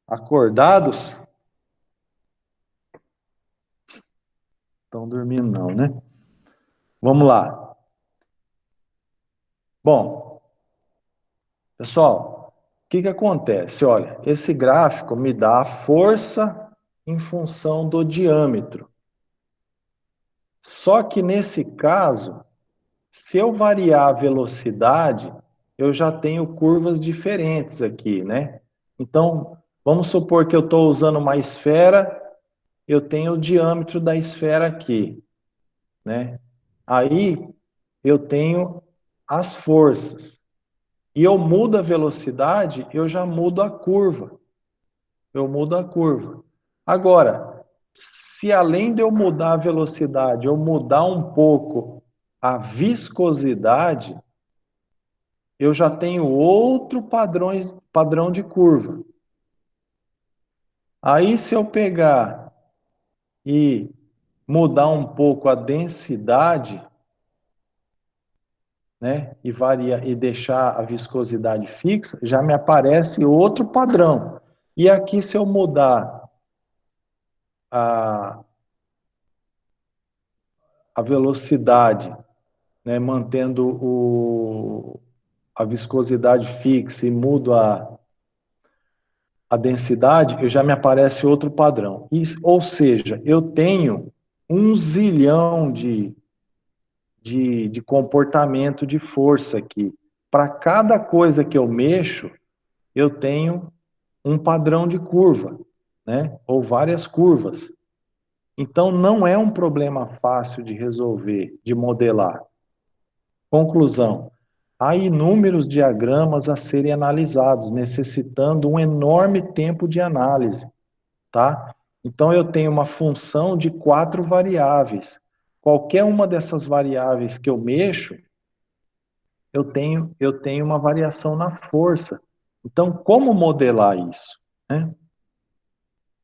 Acordados? Estão dormindo não, né? Vamos lá. Bom, pessoal, o que acontece? Olha, esse gráfico me dá a força em função do diâmetro. Só que nesse caso, se eu variar a velocidade, eu já tenho curvas diferentes aqui, né? Então, vamos supor que eu estou usando uma esfera, eu tenho o diâmetro da esfera aqui, né? Aí, eu tenho as forças. E eu mudo a velocidade, eu já mudo a curva. Eu mudo a curva. Agora, se além de eu mudar a velocidade, eu mudar um pouco a viscosidade, eu já tenho outro padrão de curva. Aí, se eu pegar e mudar um pouco a densidade, né, e deixar a viscosidade fixa, já me aparece outro padrão. E aqui, se eu mudar a velocidade, né, mantendo a viscosidade fixa e mudo a densidade, eu já me aparece outro padrão. Ou seja, eu tenho 1 zilhão de comportamento de força aqui. Para cada coisa que eu mexo, eu tenho um padrão de curva, né? Ou várias curvas. Então, não é um problema fácil de resolver, de modelar. Conclusão: há inúmeros diagramas a serem analisados, necessitando um enorme tempo de análise, tá? Então, eu tenho uma função de 4 variáveis. Qualquer uma dessas variáveis que eu mexo, eu tenho uma variação na força. Então, como modelar isso, né?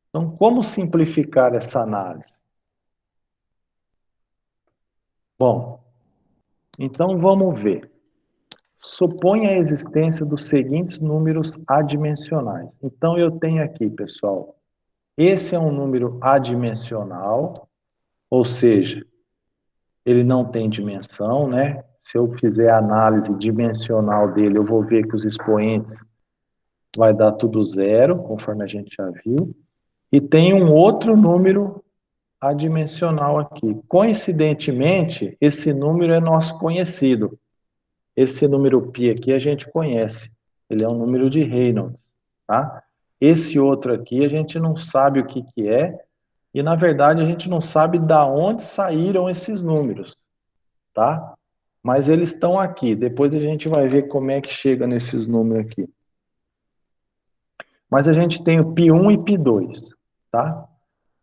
Então, como simplificar essa análise? Bom, então vamos ver. Suponha a existência dos seguintes números adimensionais. Então, eu tenho aqui, pessoal, esse é um número adimensional, ou seja, ele não tem dimensão, né? Se eu fizer a análise dimensional dele, eu vou ver que os expoentes vai dar tudo zero, conforme a gente já viu. E tem um outro número adimensional aqui. Coincidentemente, esse número é nosso conhecido. Esse número π aqui a gente conhece. Ele é um número de Reynolds, tá? Esse outro aqui a gente não sabe o que é, e na verdade a gente não sabe da onde saíram esses números, tá? Mas eles estão aqui. Depois a gente vai ver como é que chega nesses números aqui. Mas a gente tem o π1 e π2, tá?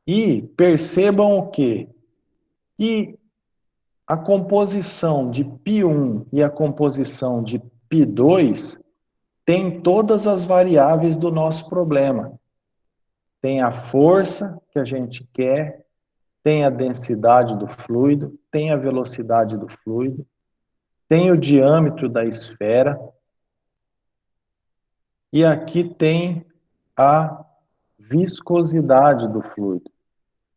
E percebam o quê? Que a composição de π1 e a composição de π2 tem todas as variáveis do nosso problema. Tem a força que a gente quer, tem a densidade do fluido, tem a velocidade do fluido, tem o diâmetro da esfera, e aqui tem a viscosidade do fluido.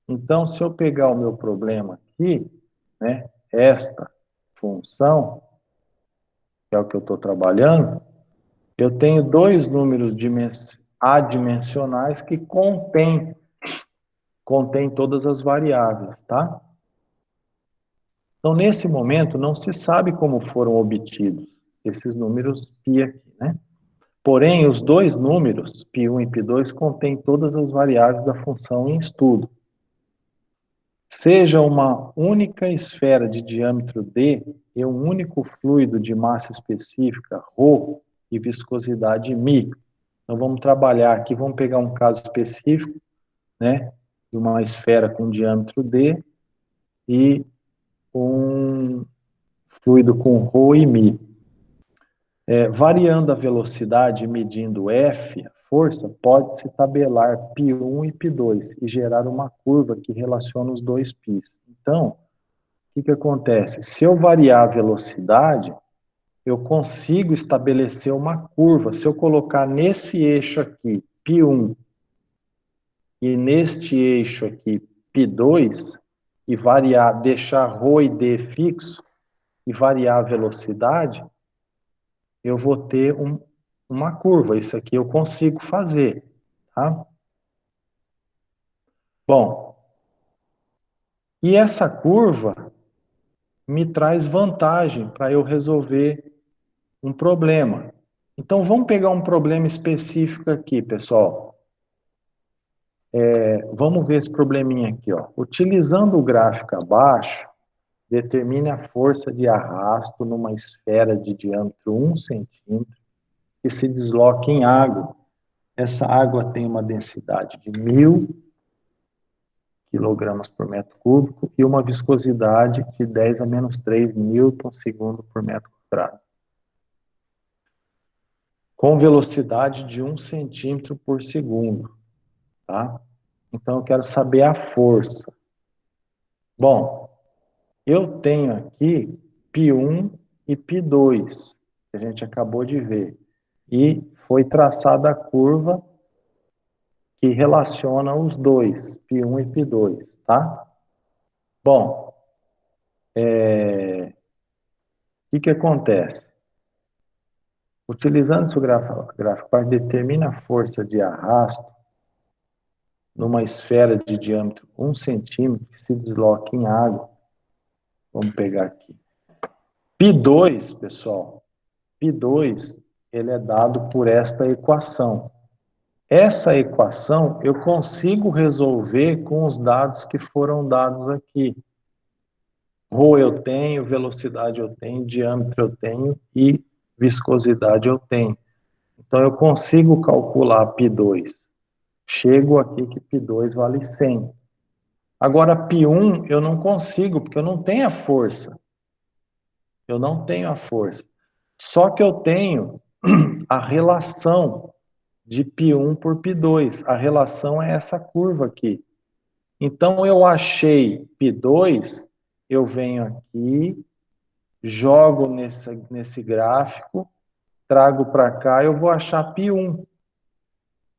Então, se eu pegar o meu problema aqui, né, esta função, que é o que eu estou trabalhando, eu tenho 2 números adimensionais que contém todas as variáveis, tá? Então, nesse momento, não se sabe como foram obtidos esses números π aqui, né? Porém, os 2 números, π1 e π2, contêm todas as variáveis da função em estudo. Seja uma única esfera de diâmetro d e um único fluido de massa específica, ρ, e viscosidade μ. Então, vamos trabalhar aqui, vamos pegar um caso específico, né, de uma esfera com diâmetro d e um fluido com ρ e μ. Variando a velocidade e medindo F, a força, pode-se tabelar π1 e π2 e gerar uma curva que relaciona os 2 π's. Então, o que acontece? Se eu variar a velocidade, eu consigo estabelecer uma curva. Se eu colocar nesse eixo aqui, π1, e neste eixo aqui, π2, e variar, deixar ρ e d fixo, e variar a velocidade, eu vou ter uma curva. Isso aqui eu consigo fazer, tá? Bom, e essa curva me traz vantagem para eu resolver um problema. Então, vamos pegar um problema específico aqui, pessoal. Vamos ver esse probleminha aqui, ó. Utilizando o gráfico abaixo, determine a força de arrasto numa esfera de diâmetro 1 centímetro que se desloca em água. Essa água tem uma densidade de 1000 quilogramas por metro cúbico e uma viscosidade de 10 a menos 3 newton segundo por metro quadrado. Com velocidade de 1 centímetro por segundo, tá? Então, eu quero saber a força. Bom, eu tenho aqui π1 e π2, que a gente acabou de ver. E foi traçada a curva que relaciona os dois, π1 e π2, tá? Bom, o que acontece? Utilizando esse gráfico, determina a força de arrasto numa esfera de diâmetro 1 centímetro que se desloca em água. Vamos pegar aqui. π2, pessoal, π2, ele é dado por esta equação. Essa equação eu consigo resolver com os dados que foram dados aqui. Rho eu tenho, velocidade eu tenho, diâmetro eu tenho e viscosidade eu tenho. Então eu consigo calcular π2. Chego aqui que π2 vale 100. Agora π1 eu não consigo, porque eu não tenho a força. Eu não tenho a força. Só que eu tenho a relação de π1 por π2. A relação é essa curva aqui. Então, eu achei π2, eu venho aqui, jogo nesse gráfico, trago para cá, eu vou achar π1.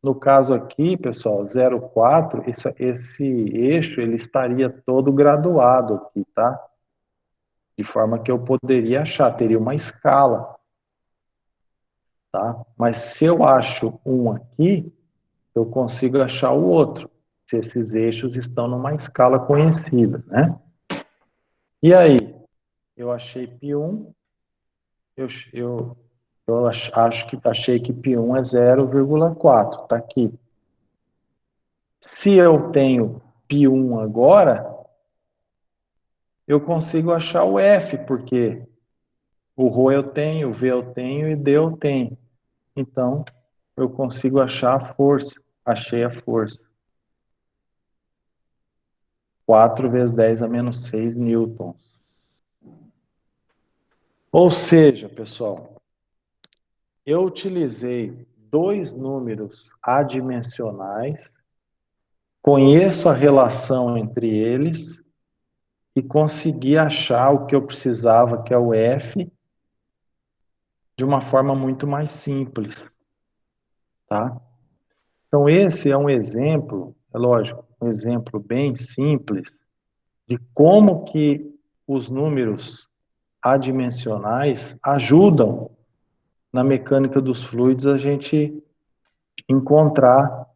No caso aqui, pessoal, 0,4, esse eixo, ele estaria todo graduado aqui, tá? De forma que eu poderia achar, teria uma escala. Tá? Mas se eu acho um aqui, eu consigo achar o outro, se esses eixos estão numa escala conhecida, né? E aí, eu achei π1, eu acho que achei que π1 é 0,4, tá aqui. Se eu tenho π1 agora, eu consigo achar o F, porque o ρ eu tenho, o V eu tenho e D eu tenho. Então, eu consigo achar a força. Achei a força. 4 vezes 10 a menos 6 newtons. Ou seja, pessoal, eu utilizei dois números adimensionais, conheço a relação entre eles e consegui achar o que eu precisava, que é o F, de uma forma muito mais simples, tá? Então, esse é um exemplo, é lógico, um exemplo bem simples de como que os números adimensionais ajudam na mecânica dos fluidos a gente encontrar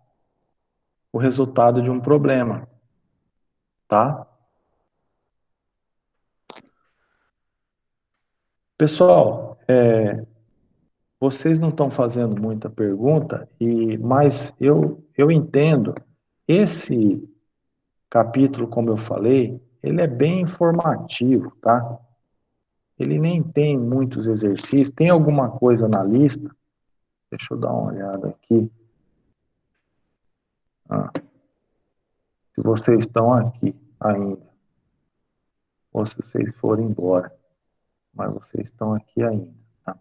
o resultado de um problema, tá? Pessoal, vocês não estão fazendo muita pergunta, mas eu entendo, esse capítulo, como eu falei, ele é bem informativo, tá? Ele nem tem muitos exercícios, tem alguma coisa na lista, deixa eu dar uma olhada aqui. Se vocês estão aqui ainda, ou se vocês forem embora, mas vocês estão aqui ainda, tá?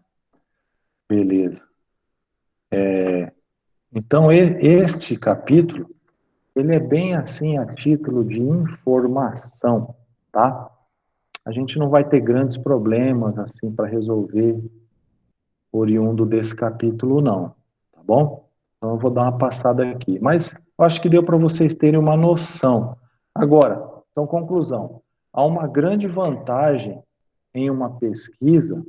Beleza. Então, este capítulo, ele é bem assim a título de informação, tá? a gente não vai ter grandes problemas assim para resolver oriundo desse capítulo, não, tá bom? Então eu vou dar uma passada aqui, mas eu acho que deu para vocês terem uma noção. Agora, então, conclusão, há uma grande vantagem em uma pesquisa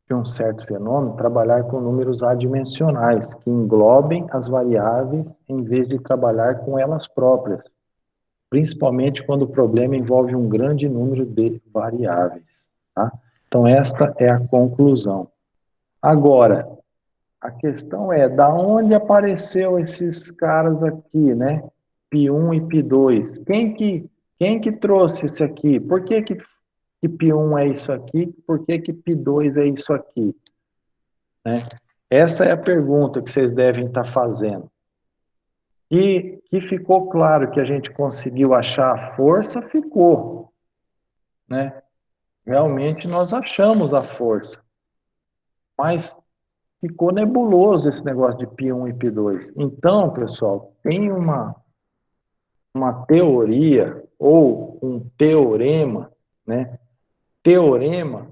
de um certo fenômeno, trabalhar com números adimensionais, que englobem as variáveis em vez de trabalhar com elas próprias, principalmente quando o problema envolve um grande número de variáveis, tá? Então, esta é a conclusão. Agora, a questão é, da onde apareceu esses caras aqui, né? Pi1 e Pi2. Quem que trouxe esse aqui? Por que Pi1 é isso aqui? Por que Pi2 é isso aqui? Né? Essa é a pergunta que vocês devem estar fazendo. E que ficou claro que a gente conseguiu achar a força, ficou. Né? Realmente nós achamos a força. Mas ficou nebuloso esse negócio de Pi1 e Pi2. Então, pessoal, tem uma teoria ou um teorema, né? Teorema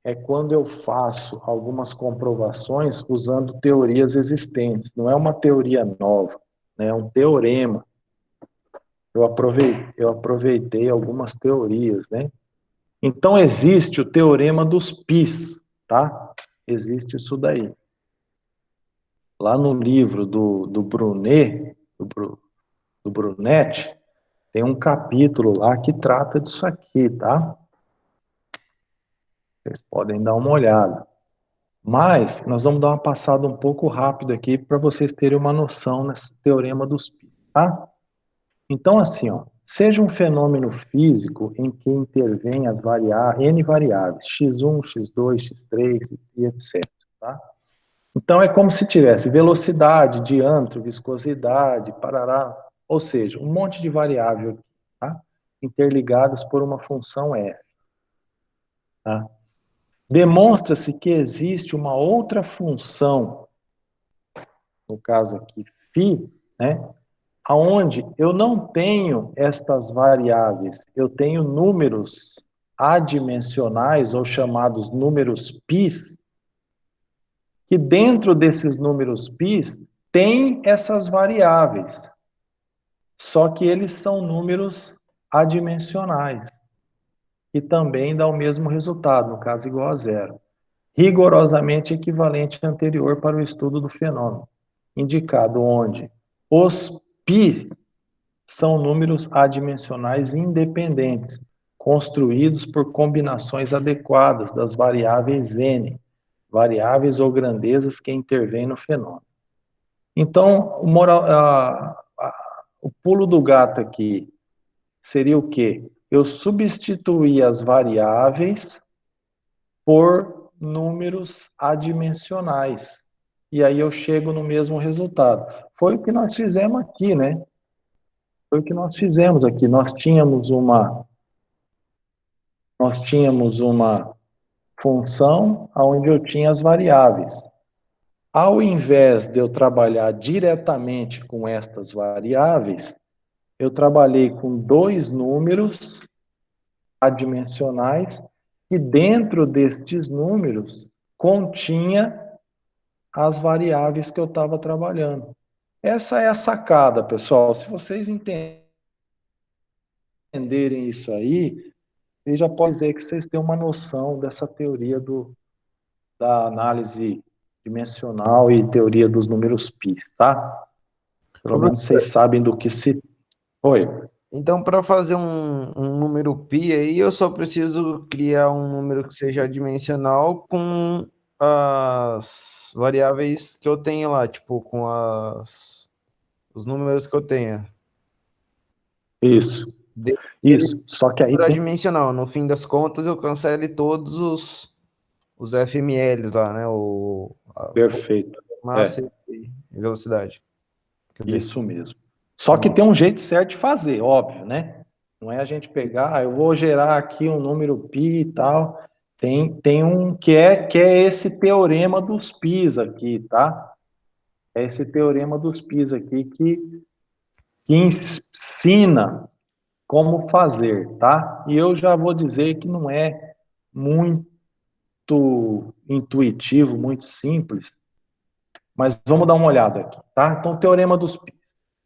é quando eu faço algumas comprovações usando teorias existentes. Não é uma teoria nova, né? É um teorema. Eu aproveitei algumas teorias, né? Então, existe o teorema dos Pis, tá? Existe isso daí. Lá no livro do Brunet, do Brunet, tem um capítulo lá que trata disso aqui, tá? Vocês podem dar uma olhada. Mas, nós vamos dar uma passada um pouco rápido aqui para vocês terem uma noção nesse teorema dos Pi, tá? Então, assim, ó, seja um fenômeno físico em que intervêm as N variáveis, x1, x2, x3 e etc, tá? Então, é como se tivesse velocidade, diâmetro, viscosidade, parará, ou seja, um monte de variáveis, tá? Interligadas por uma função f. Tá? Demonstra-se que existe uma outra função, no caso aqui, φ, né? Onde eu não tenho estas variáveis, eu tenho números adimensionais, ou chamados números πs, que dentro desses números πs tem essas variáveis, só que eles são números adimensionais, que também dá o mesmo resultado, no caso igual a zero, rigorosamente equivalente ao anterior para o estudo do fenômeno, indicado onde os π são números adimensionais independentes, construídos por combinações adequadas das variáveis n, variáveis ou grandezas que intervêm no fenômeno. Então, o pulo do gato aqui seria o quê? Eu substituir as variáveis por números adimensionais. E aí eu chego no mesmo resultado. Foi o que nós fizemos aqui, né? Foi o que nós fizemos aqui. Nós tínhamos uma função onde eu tinha as variáveis. Ao invés de eu trabalhar diretamente com estas variáveis, eu trabalhei com dois números adimensionais e dentro destes números continha as variáveis que eu estava trabalhando. Essa é a sacada, pessoal. Se vocês entenderem isso aí, vocês já podem dizer que vocês têm uma noção dessa teoria da análise dimensional e teoria dos números π, tá? Pelo menos vocês sabem do que se... Oi. Então, para fazer um número π aí, eu só preciso criar um número que seja dimensional com as variáveis que eu tenho lá, tipo, com os números que eu tenho. Isso. Isso. Só que aí tem... dimensional. No fim das contas, eu cancele todos os FMLs lá, né? Perfeito. Massa e velocidade. Isso mesmo. Só que tem um jeito certo de fazer, óbvio, né? Não é a gente pegar, eu vou gerar aqui um número π e tal. Tem um que é esse teorema dos πs aqui, tá? É esse teorema dos πs aqui que ensina como fazer, tá? E eu já vou dizer que não é muito intuitivo, muito simples, mas vamos dar uma olhada aqui, tá? Então, teorema dos πs.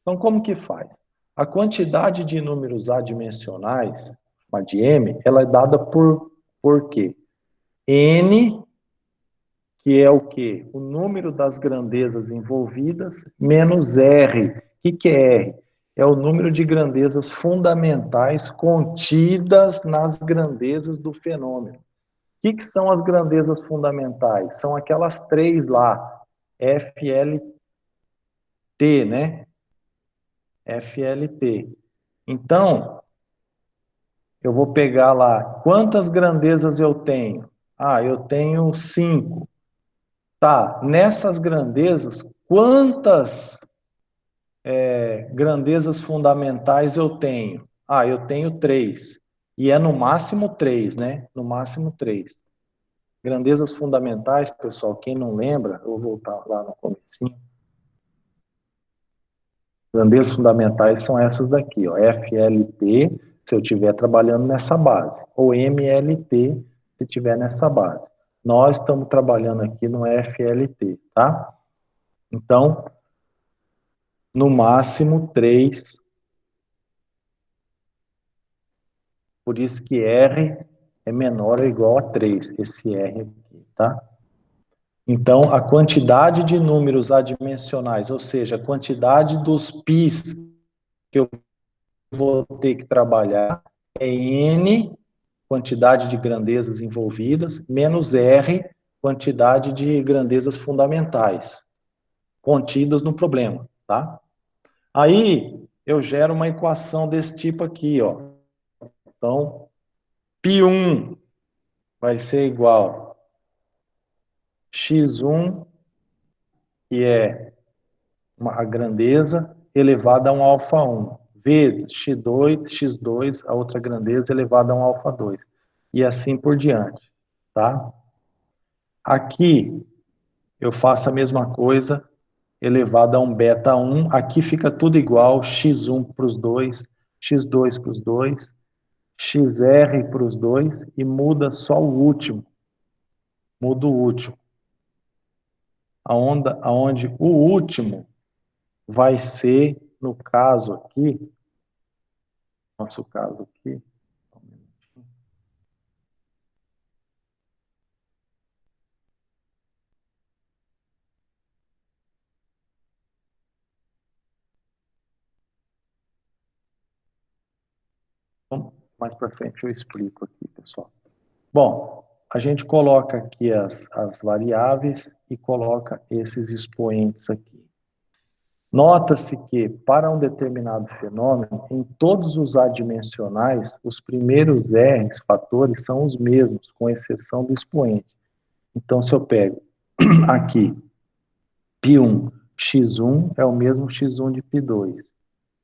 Então, como que faz? A quantidade de números adimensionais, a de m, ela é dada por quê? N, que é o quê? O número das grandezas envolvidas, menos R. O que é R? É o número de grandezas fundamentais contidas nas grandezas do fenômeno. O que são as grandezas fundamentais? São aquelas três lá, FLT, né? FLT. Então, eu vou pegar lá, quantas grandezas eu tenho? Ah, eu tenho 5. Tá, nessas grandezas, quantas grandezas fundamentais eu tenho? Ah, eu tenho 3. E é no máximo 3, né? No máximo 3. Grandezas fundamentais, pessoal, quem não lembra, eu vou voltar lá no comecinho. Grandezas fundamentais são essas daqui, ó, FLT, se eu estiver trabalhando nessa base, ou MLT, se estiver nessa base. Nós estamos trabalhando aqui no FLT, tá? Então, no máximo 3. Por isso que R é menor ou igual a 3, esse R aqui, tá? Então, a quantidade de números adimensionais, ou seja, a quantidade dos πs que eu vou ter que trabalhar é N, quantidade de grandezas envolvidas, menos R, quantidade de grandezas fundamentais contidas no problema, tá? Aí, eu gero uma equação desse tipo aqui, ó. Então, π1 vai ser igual x1, que é a grandeza, elevada a um alfa1, vezes x2, a outra grandeza, elevada a um alfa2. E assim por diante, tá? Aqui, eu faço a mesma coisa, elevado a um beta1. Aqui fica tudo igual, x1 para os dois, x2 para os dois, xr para os dois, e muda só o último. Muda o último. Aonde o último vai ser, no caso aqui, nosso caso aqui, mais para frente eu explico aqui, pessoal. Bom, a gente coloca aqui as variáveis e coloca esses expoentes aqui. Nota-se que, para um determinado fenômeno, em todos os adimensionais, os primeiros R's, fatores, são os mesmos, com exceção do expoente. Então, se eu pego aqui, π1, x1 é o mesmo x1 de π2.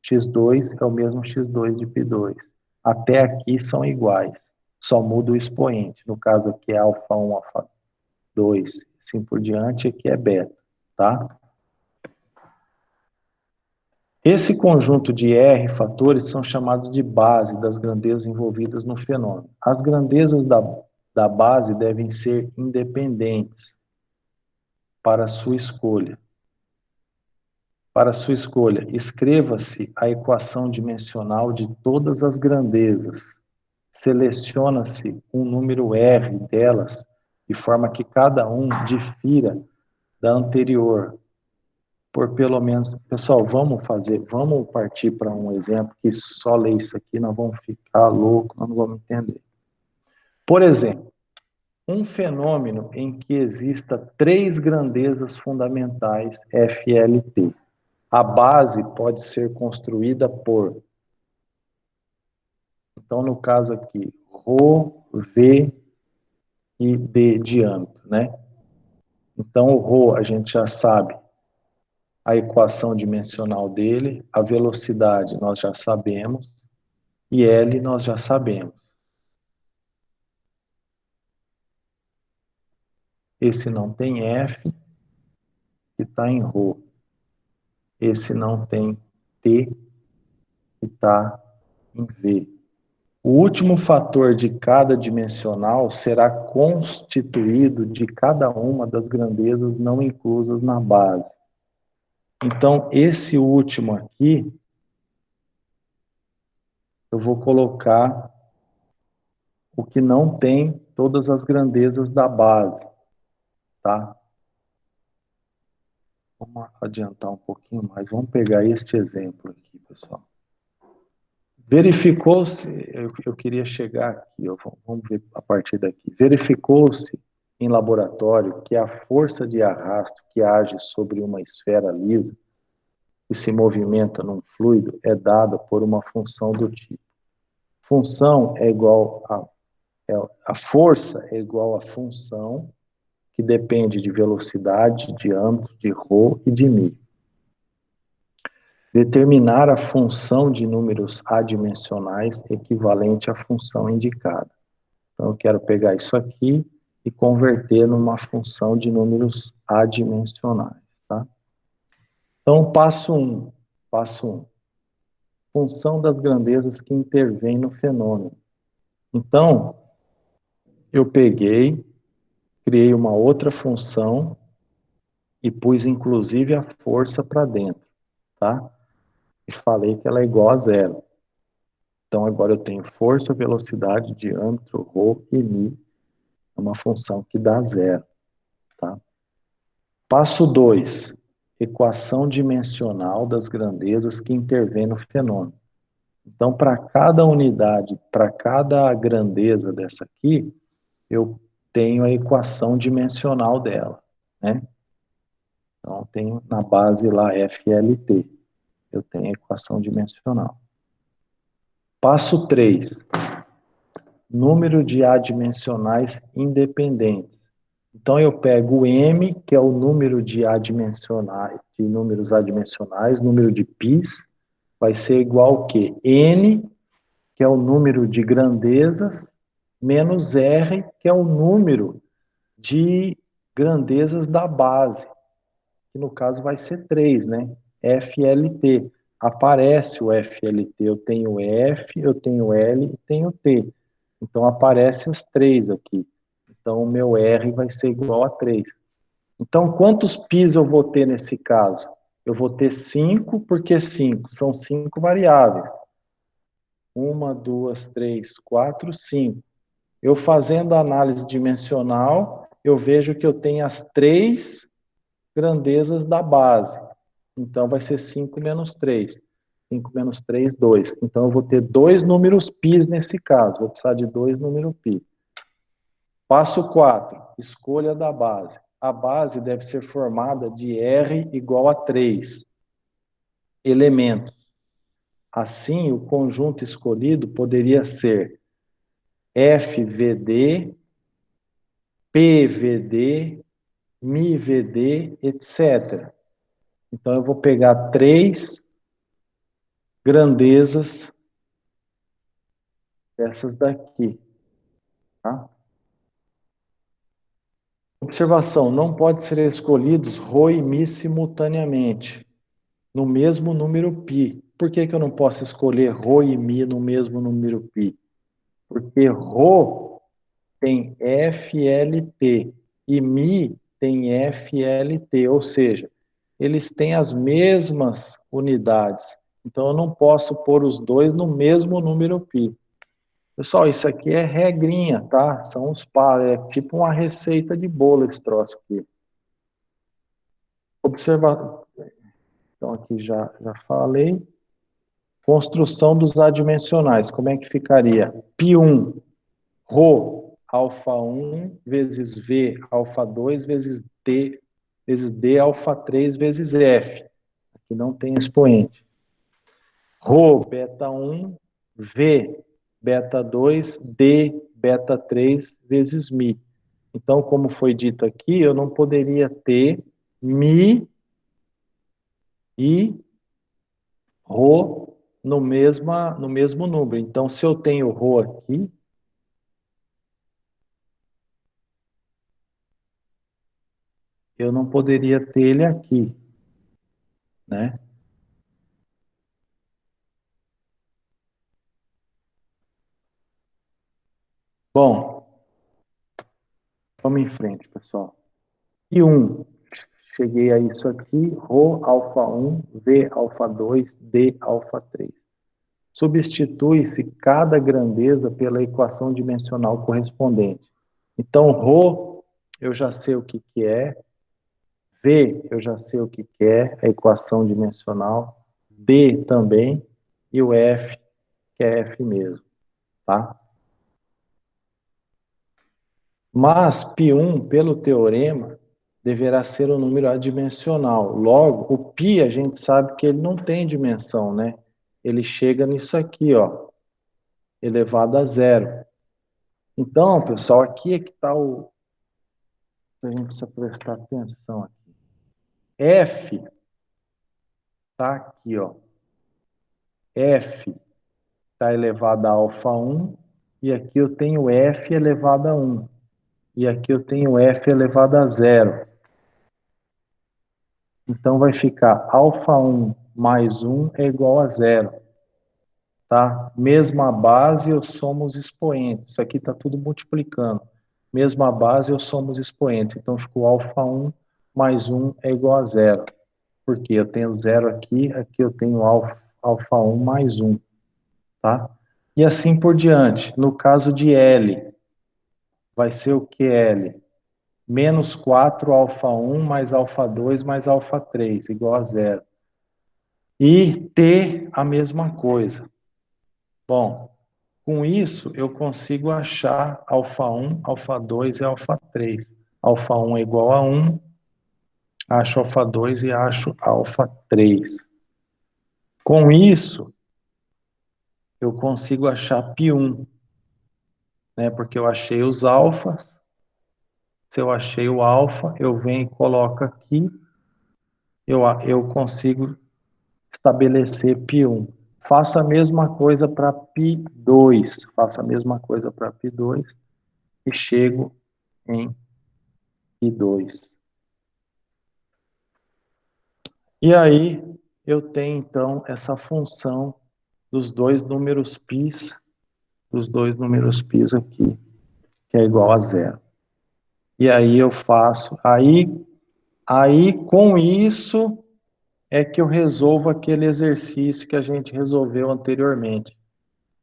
x2 é o mesmo x2 de π2. Até aqui são iguais, só muda o expoente. No caso aqui é alfa1, alfa2, assim por diante, aqui é beta, tá? Esse conjunto de R fatores são chamados de base das grandezas envolvidas no fenômeno. As grandezas da base devem ser independentes para sua escolha. Para sua escolha, escreva-se a equação dimensional de todas as grandezas. Seleciona-se um número R delas, de forma que cada um difira da anterior, por pelo menos... Pessoal, vamos partir para um exemplo que só ler isso aqui, nós vamos ficar loucos, nós não vamos entender. Por exemplo, um fenômeno em que exista 3 grandezas fundamentais FLT. A base pode ser construída por... Então, no caso aqui, ρ, V e D diâmetro, né? Então, o ρ a gente já sabe a equação dimensional dele, a velocidade nós já sabemos, e L nós já sabemos. Esse não tem F, que está em ρ. Esse não tem T, que está em V. O último fator de cada dimensional será constituído de cada uma das grandezas não inclusas na base. Então, esse último aqui, eu vou colocar o que não tem todas as grandezas da base, tá? Vamos adiantar um pouquinho mais, vamos pegar este exemplo aqui, pessoal. Verificou-se, eu queria chegar aqui, ó, vamos ver a partir daqui. Verificou-se em laboratório que a força de arrasto que age sobre uma esfera lisa que se movimenta num fluido é dada por uma função do tipo. Função é igual a força é igual a função que depende de velocidade, diâmetro, de ρ e de μ. Determinar a função de números adimensionais equivalente à função indicada. Então, eu quero pegar isso aqui e converter numa função de números adimensionais, tá? Então, passo 1. Função das grandezas que intervêm no fenômeno. Então, eu peguei, criei uma outra função e pus, inclusive, a força para dentro, tá? E falei que ela é igual a 0. Então, agora eu tenho força, velocidade, diâmetro, ρ e μ. É uma função que dá 0. Tá? Passo 2. Equação dimensional das grandezas que intervêm no fenômeno. Então, para cada unidade, para cada grandeza dessa aqui, eu tenho a equação dimensional dela, né? Então, eu tenho na base lá FLT. Eu tenho a equação dimensional. Passo 3. Número de adimensionais independentes. Então, eu pego o M, que é o número de números adimensionais, número de πs, vai ser igual ao quê? N, que é o número de grandezas, menos R, que é o número de grandezas da base, que no caso vai ser 3, né? FLT. Aparece o FLT, eu tenho F, eu tenho L e tenho T. Então, aparecem as 3 aqui. Então, o meu R vai ser igual a 3. Então, quantos πs eu vou ter nesse caso? Eu vou ter 5, porque 5 são 5 variáveis. 1, 2, 3, 4, 5. Eu fazendo a análise dimensional, eu vejo que eu tenho as 3 grandezas da base. Então, vai ser 5 menos 3. 5 menos 3, 2. Então, eu vou ter 2 números πs nesse caso. Vou precisar de 2 números π. Passo 4. Escolha da base. A base deve ser formada de R igual a 3 elementos. Assim, o conjunto escolhido poderia ser FVD, PVD, MIVD, etc. Então, eu vou pegar 3 grandezas dessas daqui. Tá? Observação, não pode ser escolhidos ρ e μ simultaneamente, no mesmo número π. Por que eu não posso escolher ρ e μ no mesmo número π? Porque ρ tem FLT e μ tem FLT, ou seja, eles têm as mesmas unidades. Então, eu não posso pôr os dois no mesmo número π. Pessoal, isso aqui é regrinha, tá? São os pares, é tipo uma receita de bolo esse troço aqui. Observa. Então, aqui já falei. Construção dos adimensionais, como é que ficaria? π1, ρ, alfa 1, vezes V, alfa 2, vezes D, alfa 3, vezes F. Aqui não tem expoente. ρ, beta 1, V, beta 2, D, beta 3, vezes μ. Então, como foi dito aqui, eu não poderia ter μ e ρ no mesmo número. Então, se eu tenho ρ aqui, eu não poderia ter ele aqui, né? Bom, vamos em frente, pessoal. I1, cheguei a isso aqui, Rho, alfa 1, V, alfa 2, D, alfa 3. Substitui-se cada grandeza pela equação dimensional correspondente. Então, Rho, eu já sei o que é. V, eu já sei o que é, a equação dimensional. D também. E o F, que é F mesmo, tá? Mas π1, pelo teorema, deverá ser um número adimensional. Logo, o π, a gente sabe que ele não tem dimensão, né? Ele chega nisso aqui, ó, elevado a zero. Então, pessoal, aqui é que está o... A gente precisa prestar atenção aqui. F está aqui, ó. F está elevado a alfa 1, e aqui eu tenho F elevado a 1. E aqui eu tenho F elevado a 0. Então vai ficar alfa 1 mais 1 é igual a 0. Tá? Mesma base, eu somo os expoentes. Isso aqui está tudo multiplicando. Mesma base, eu somo os expoentes. Então ficou alfa 1 mais 1 é igual a 0. Porque eu tenho 0 aqui, aqui eu tenho alfa 1 mais 1. Tá? E assim por diante. No caso de L, vai ser o que L? Menos 4 alfa 1 mais alfa 2 mais alfa 3, igual a 0. E T, a mesma coisa. Bom, com isso eu consigo achar alfa 1, alfa 2 e alfa 3. Alfa 1 é igual a 1, acho alfa 2 e acho alfa 3. Com isso, eu consigo achar π1, né? Porque eu achei os alfas. Se eu achei o alfa, eu venho e coloco aqui, eu consigo estabelecer π1. Faça a mesma coisa para π2. Faça a mesma coisa para π2 e chego em π2. E aí, eu tenho, então, essa função dos dois números π aqui, que é igual a 0. E aí eu faço, aí com isso é que eu resolvo aquele exercício que a gente resolveu anteriormente.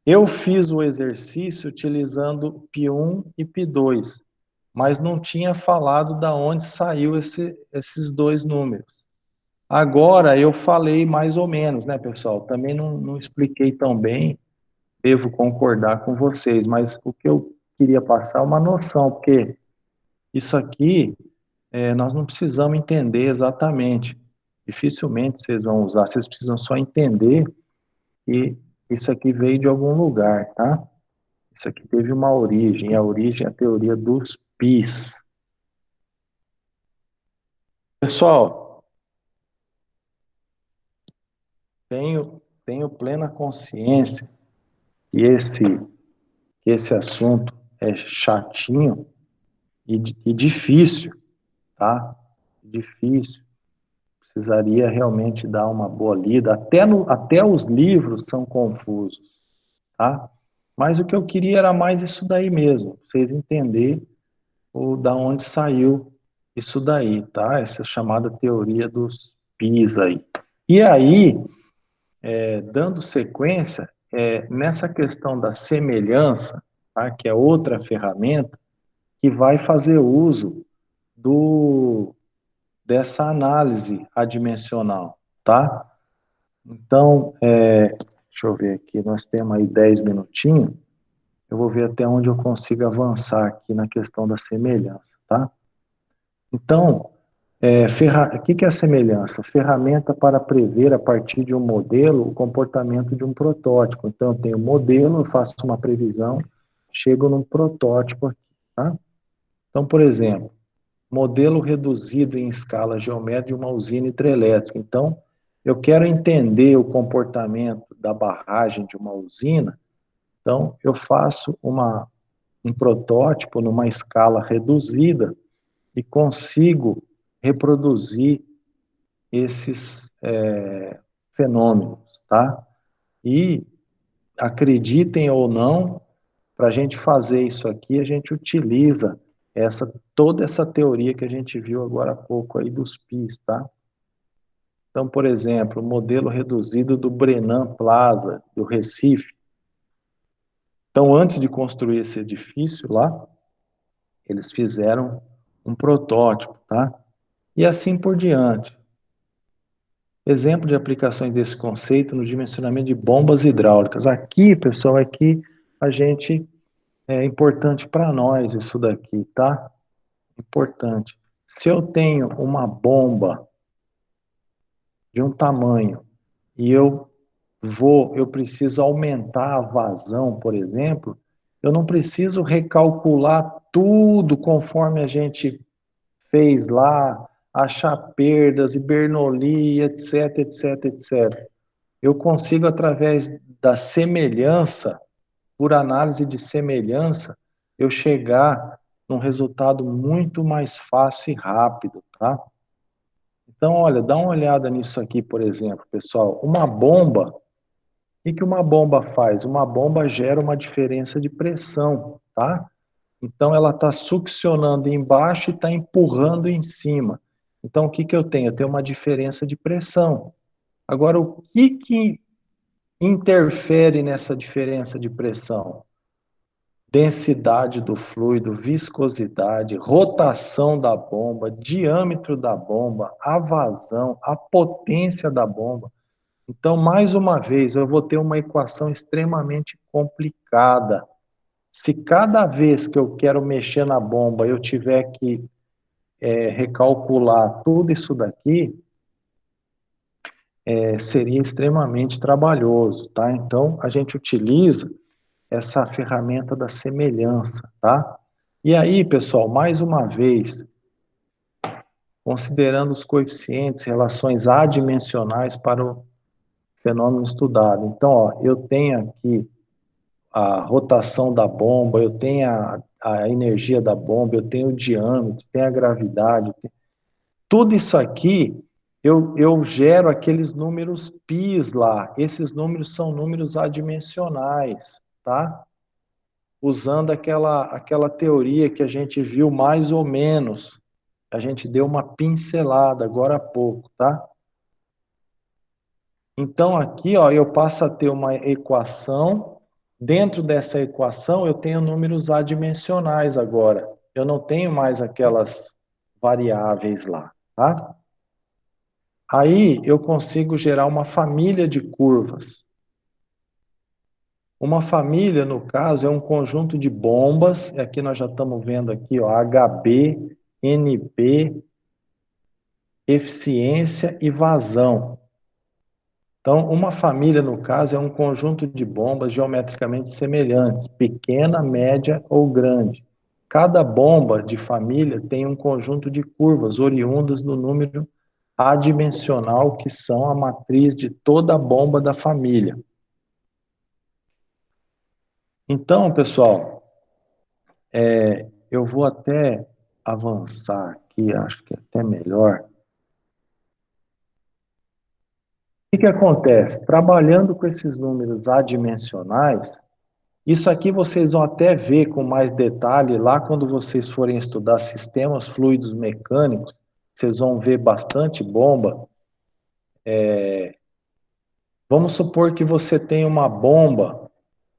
Eu fiz o exercício utilizando π1 e π2, mas não tinha falado de onde saiu esses dois números. Agora eu falei mais ou menos, né, pessoal? Também não expliquei tão bem, devo concordar com vocês, mas o que eu queria passar é uma noção, porque isso aqui nós não precisamos entender exatamente. Dificilmente vocês vão usar, vocês precisam só entender que isso aqui veio de algum lugar, tá? Isso aqui teve uma origem, e a origem é a teoria dos πs. Pessoal, tenho plena consciência que esse assunto é chatinho e difícil, tá? Difícil. Precisaria realmente dar uma boa lida. Até os livros são confusos, tá? Mas o que eu queria era mais isso daí mesmo, vocês entenderem da onde saiu isso daí, tá? Essa chamada teoria dos πs aí. E aí, dando sequência, nessa questão da semelhança, tá? Que é outra ferramenta, que vai fazer uso dessa análise adimensional, tá? Então, deixa eu ver aqui, nós temos aí 10 minutinhos, eu vou ver até onde eu consigo avançar aqui na questão da semelhança, tá? Então, o que é a semelhança? Ferramenta para prever a partir de um modelo o comportamento de um protótipo. Então, eu tenho um modelo, eu faço uma previsão, chego num protótipo aqui, tá? Então, por exemplo, modelo reduzido em escala geométrica de uma usina hidrelétrica. Então, eu quero entender o comportamento da barragem de uma usina, então eu faço um protótipo numa escala reduzida e consigo reproduzir esses fenômenos, tá? E, acreditem ou não, Para a gente fazer isso aqui, a gente utiliza toda essa teoria que a gente viu agora há pouco aí dos PIs, tá? Então, por exemplo, o modelo reduzido do Brenan Plaza, do Recife. Então, antes de construir esse edifício lá, eles fizeram um protótipo, tá? E assim por diante. Exemplo de aplicações desse conceito no dimensionamento de bombas hidráulicas. Aqui, pessoal, é importante para nós isso daqui, tá? Importante. Se eu tenho uma bomba de um tamanho e eu preciso aumentar a vazão, por exemplo, eu não preciso recalcular tudo conforme a gente fez lá, achar perdas e Bernoulli, etc, etc, etc. Eu consigo, através da semelhança, por análise de semelhança, eu chegar num resultado muito mais fácil e rápido, tá? Então, olha, dá uma olhada nisso aqui, por exemplo, pessoal. Uma bomba, o que uma bomba faz? Uma bomba gera uma diferença de pressão, tá? Então, ela está succionando embaixo e está empurrando em cima. Então, o que eu tenho? Eu tenho uma diferença de pressão. Agora, o que interfere nessa diferença de pressão? Densidade do fluido, viscosidade, rotação da bomba, diâmetro da bomba, a vazão, a potência da bomba. Então, mais uma vez, eu vou ter uma equação extremamente complicada. Se cada vez que eu quero mexer na bomba eu tiver que recalcular tudo isso daqui, seria extremamente trabalhoso, tá? Então, a gente utiliza essa ferramenta da semelhança, tá? E aí, pessoal, mais uma vez, considerando os coeficientes, relações adimensionais para o fenômeno estudado. Então, ó, eu tenho aqui a rotação da bomba, eu tenho a energia da bomba, eu tenho o diâmetro, tenho a gravidade, tudo isso aqui, eu gero aqueles números πs lá. Esses números são números adimensionais, tá? Usando aquela teoria que a gente viu mais ou menos. A gente deu uma pincelada agora há pouco, tá? Então, aqui, ó, eu passo a ter uma equação. Dentro dessa equação, eu tenho números adimensionais agora. Eu não tenho mais aquelas variáveis lá, tá? Aí, eu consigo gerar uma família de curvas. Uma família, no caso, é um conjunto de bombas. E aqui nós já estamos vendo aqui, ó, HB, NB, eficiência e vazão. Então, uma família, no caso, é um conjunto de bombas geometricamente semelhantes, pequena, média ou grande. Cada bomba de família tem um conjunto de curvas oriundas do número adimensional, que são a matriz de toda a bomba da família. Então, pessoal, eu vou até avançar aqui, acho que é até melhor. O que acontece? Trabalhando com esses números adimensionais, isso aqui vocês vão até ver com mais detalhe lá quando vocês forem estudar sistemas fluidos mecânicos, vocês vão ver bastante bomba. Vamos supor que você tem uma bomba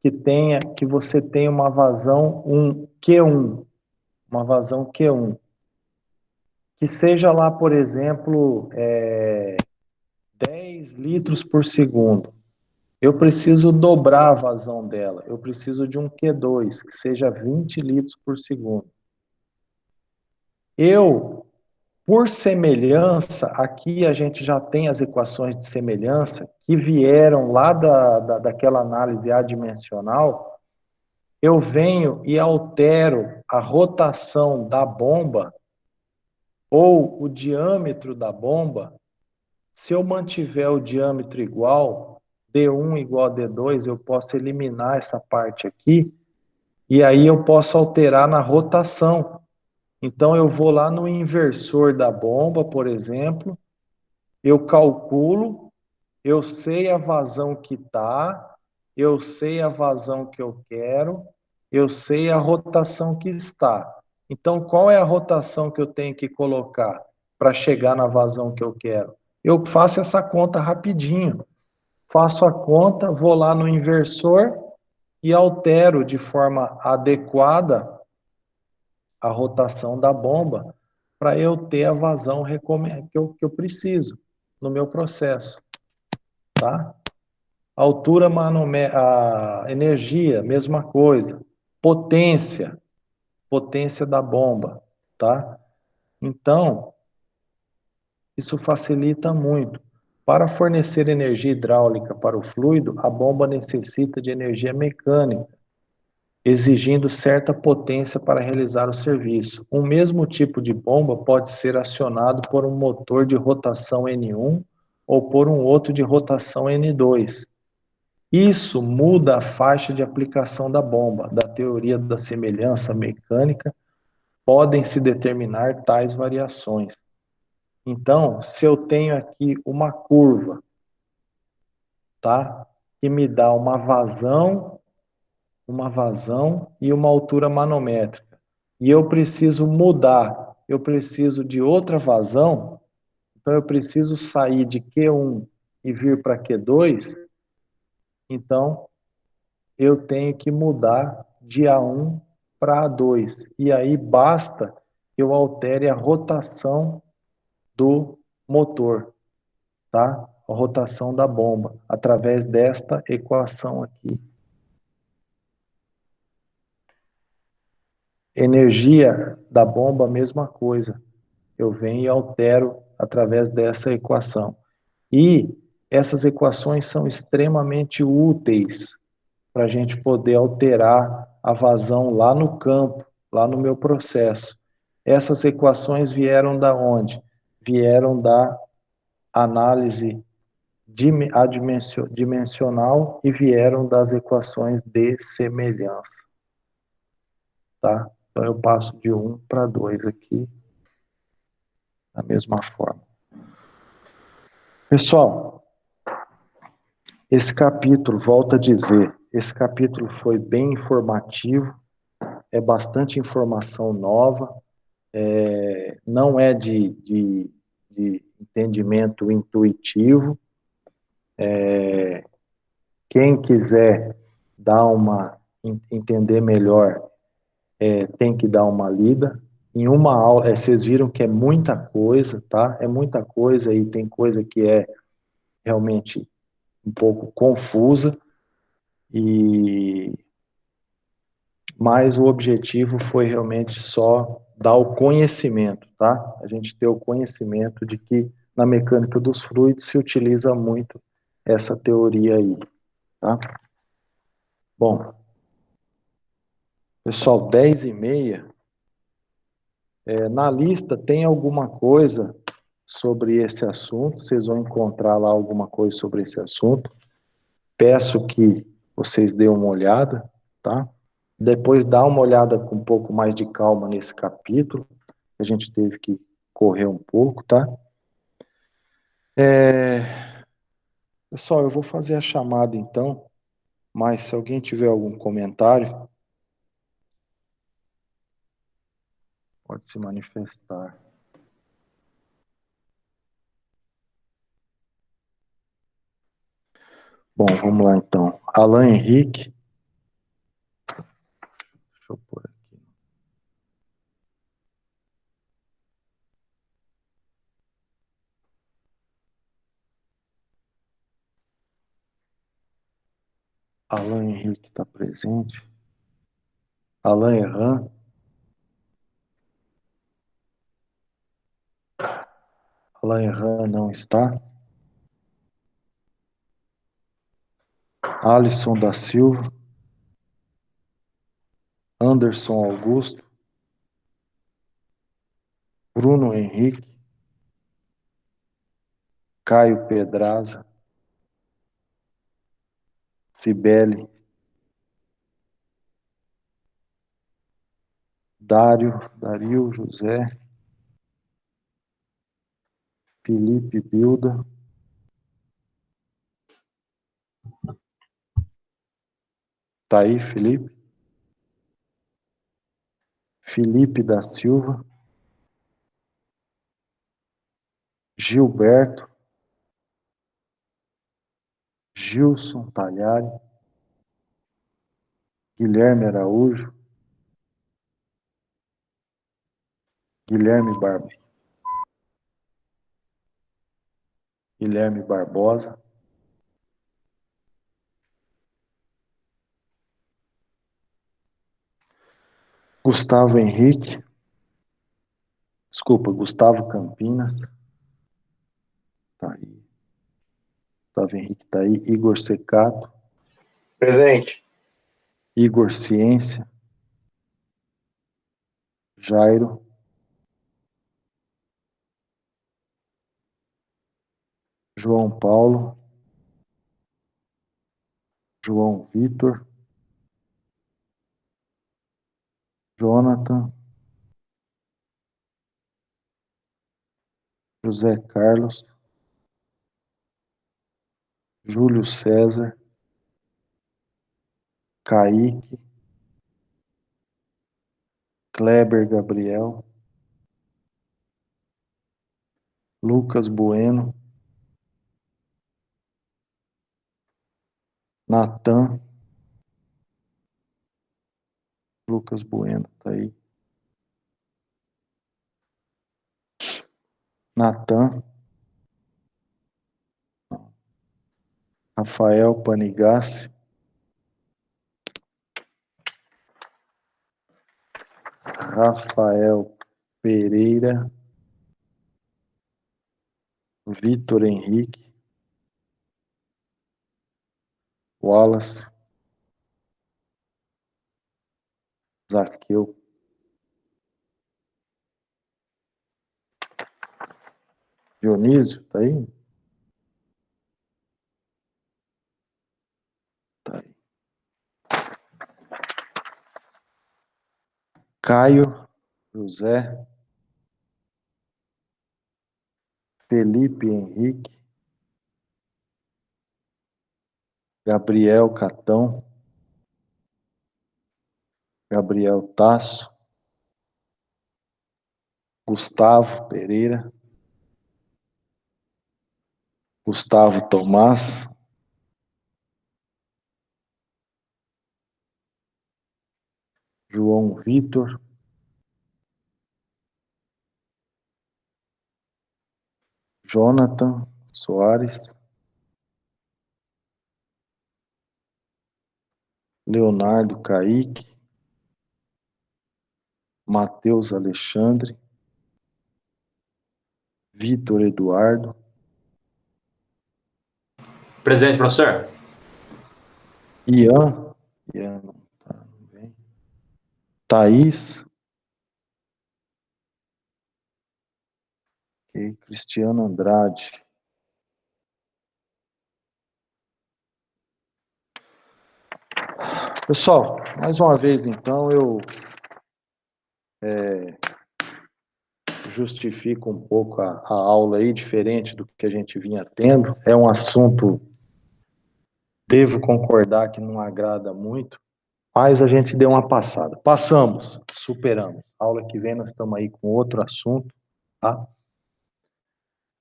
que você tem uma vazão Q1, uma vazão Q1, que seja lá, por exemplo, 10 litros por segundo. Eu preciso dobrar a vazão dela. Eu preciso de um Q2, que seja 20 litros por segundo. Por semelhança, aqui a gente já tem as equações de semelhança que vieram lá daquela análise adimensional. Eu venho e altero a rotação da bomba ou o diâmetro da bomba. Se eu mantiver o diâmetro igual, D1 igual a D2, eu posso eliminar essa parte aqui, e aí eu posso alterar na rotação. Então, eu vou lá no inversor da bomba, por exemplo, eu calculo, eu sei a vazão que está, eu sei a vazão que eu quero, eu sei a rotação que está. Então, qual é a rotação que eu tenho que colocar para chegar na vazão que eu quero? Eu faço essa conta rapidinho. Faço a conta, vou lá no inversor e altero de forma adequada a rotação da bomba para eu ter a vazão que eu preciso no meu processo, tá? Altura a energia, mesma coisa. Potência da bomba, tá? Então, isso facilita muito. Para fornecer energia hidráulica para o fluido, a bomba necessita de energia mecânica, exigindo certa potência para realizar o serviço. O mesmo tipo de bomba pode ser acionado por um motor de rotação N1 ou por um outro de rotação N2. Isso muda a faixa de aplicação da bomba. Da teoria da semelhança mecânica, podem se determinar tais variações. Então, se eu tenho aqui uma curva, tá? Que me dá uma vazão e uma altura manométrica. E eu preciso mudar, eu preciso de outra vazão, então eu preciso sair de Q1 e vir para Q2, então eu tenho que mudar de A1 para A2. E aí basta que eu altere a rotação do motor, tá? A rotação da bomba, através desta equação aqui. Energia da bomba, mesma coisa. Eu venho e altero através dessa equação. E essas equações são extremamente úteis para a gente poder alterar a vazão lá no campo, lá no meu processo. Essas equações vieram da onde? Vieram da análise dimensional e vieram das equações de semelhança. Tá? Então eu passo de 1 para 2 aqui, da mesma forma. Pessoal, esse capítulo, volto a dizer, esse capítulo foi bem informativo, é bastante informação nova, não é de entendimento intuitivo. Quem quiser entender melhor, tem que dar uma lida. Em uma aula, vocês viram que é muita coisa, tá? É muita coisa e tem coisa que é realmente um pouco confusa, mas o objetivo foi realmente só dar o conhecimento, tá? A gente ter o conhecimento de que na mecânica dos fluidos se utiliza muito essa teoria aí, tá? Bom, pessoal, 10h30, na lista tem alguma coisa sobre esse assunto, vocês vão encontrar lá alguma coisa sobre esse assunto. Peço que vocês dêem uma olhada, tá? Depois dá uma olhada com um pouco mais de calma nesse capítulo, a gente teve que correr um pouco, tá? Pessoal, eu vou fazer a chamada então, mas se alguém tiver algum comentário, pode se manifestar. Bom, vamos lá então. Alan Henrique. Deixa eu pôr aqui. Alan Henrique está presente. Alan Erran. Alan Erran não está. Alisson da Silva. Anderson Augusto. Bruno Henrique. Caio Pedraza. Cibele. Dario José. Felipe Bilda. Tá aí, Felipe? Felipe da Silva, Gilberto, Gilson Talhari, Guilherme Araújo, Guilherme Barbosa, Gustavo Campinas, tá aí. Gustavo Henrique tá aí. Igor Secato. Presente. Igor Ciência. Jairo. João Paulo. João Vitor. Jonathan. José Carlos. Júlio César. Kaique. Kleber Gabriel. Lucas Bueno. Natan. Lucas Bueno, tá aí. Natan. Rafael Panigassi. Rafael Pereira. Vitor Henrique. Wallace. Zaqueu. Dionísio, tá aí? Tá aí. Caio José. Felipe Henrique. Gabriel Catão. Gabriel Tasso. Gustavo Pereira. Gustavo Tomás. João Vitor. Jonathan Soares. Leonardo Kaique. Matheus Alexandre. Vitor Eduardo. Presente, professor. Ian não tá bem. Thaís. E Cristiano Andrade. Pessoal, mais uma vez, então, eu justifico um pouco a aula aí, diferente do que a gente vinha tendo. É um assunto, devo concordar, que não agrada muito, mas a gente deu uma passada. Passamos, superamos. Aula que vem nós estamos aí com outro assunto, tá?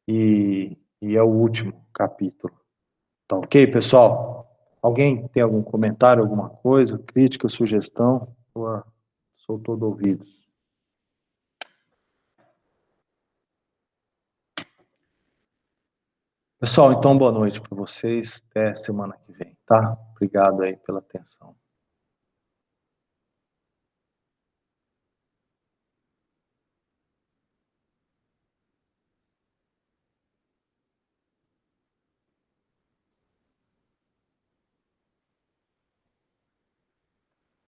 E é o último capítulo. Tá ok, pessoal? Alguém tem algum comentário, alguma coisa, crítica, sugestão? Sou todo ouvidos. Pessoal, então boa noite para vocês. Até semana que vem, tá? Obrigado aí pela atenção.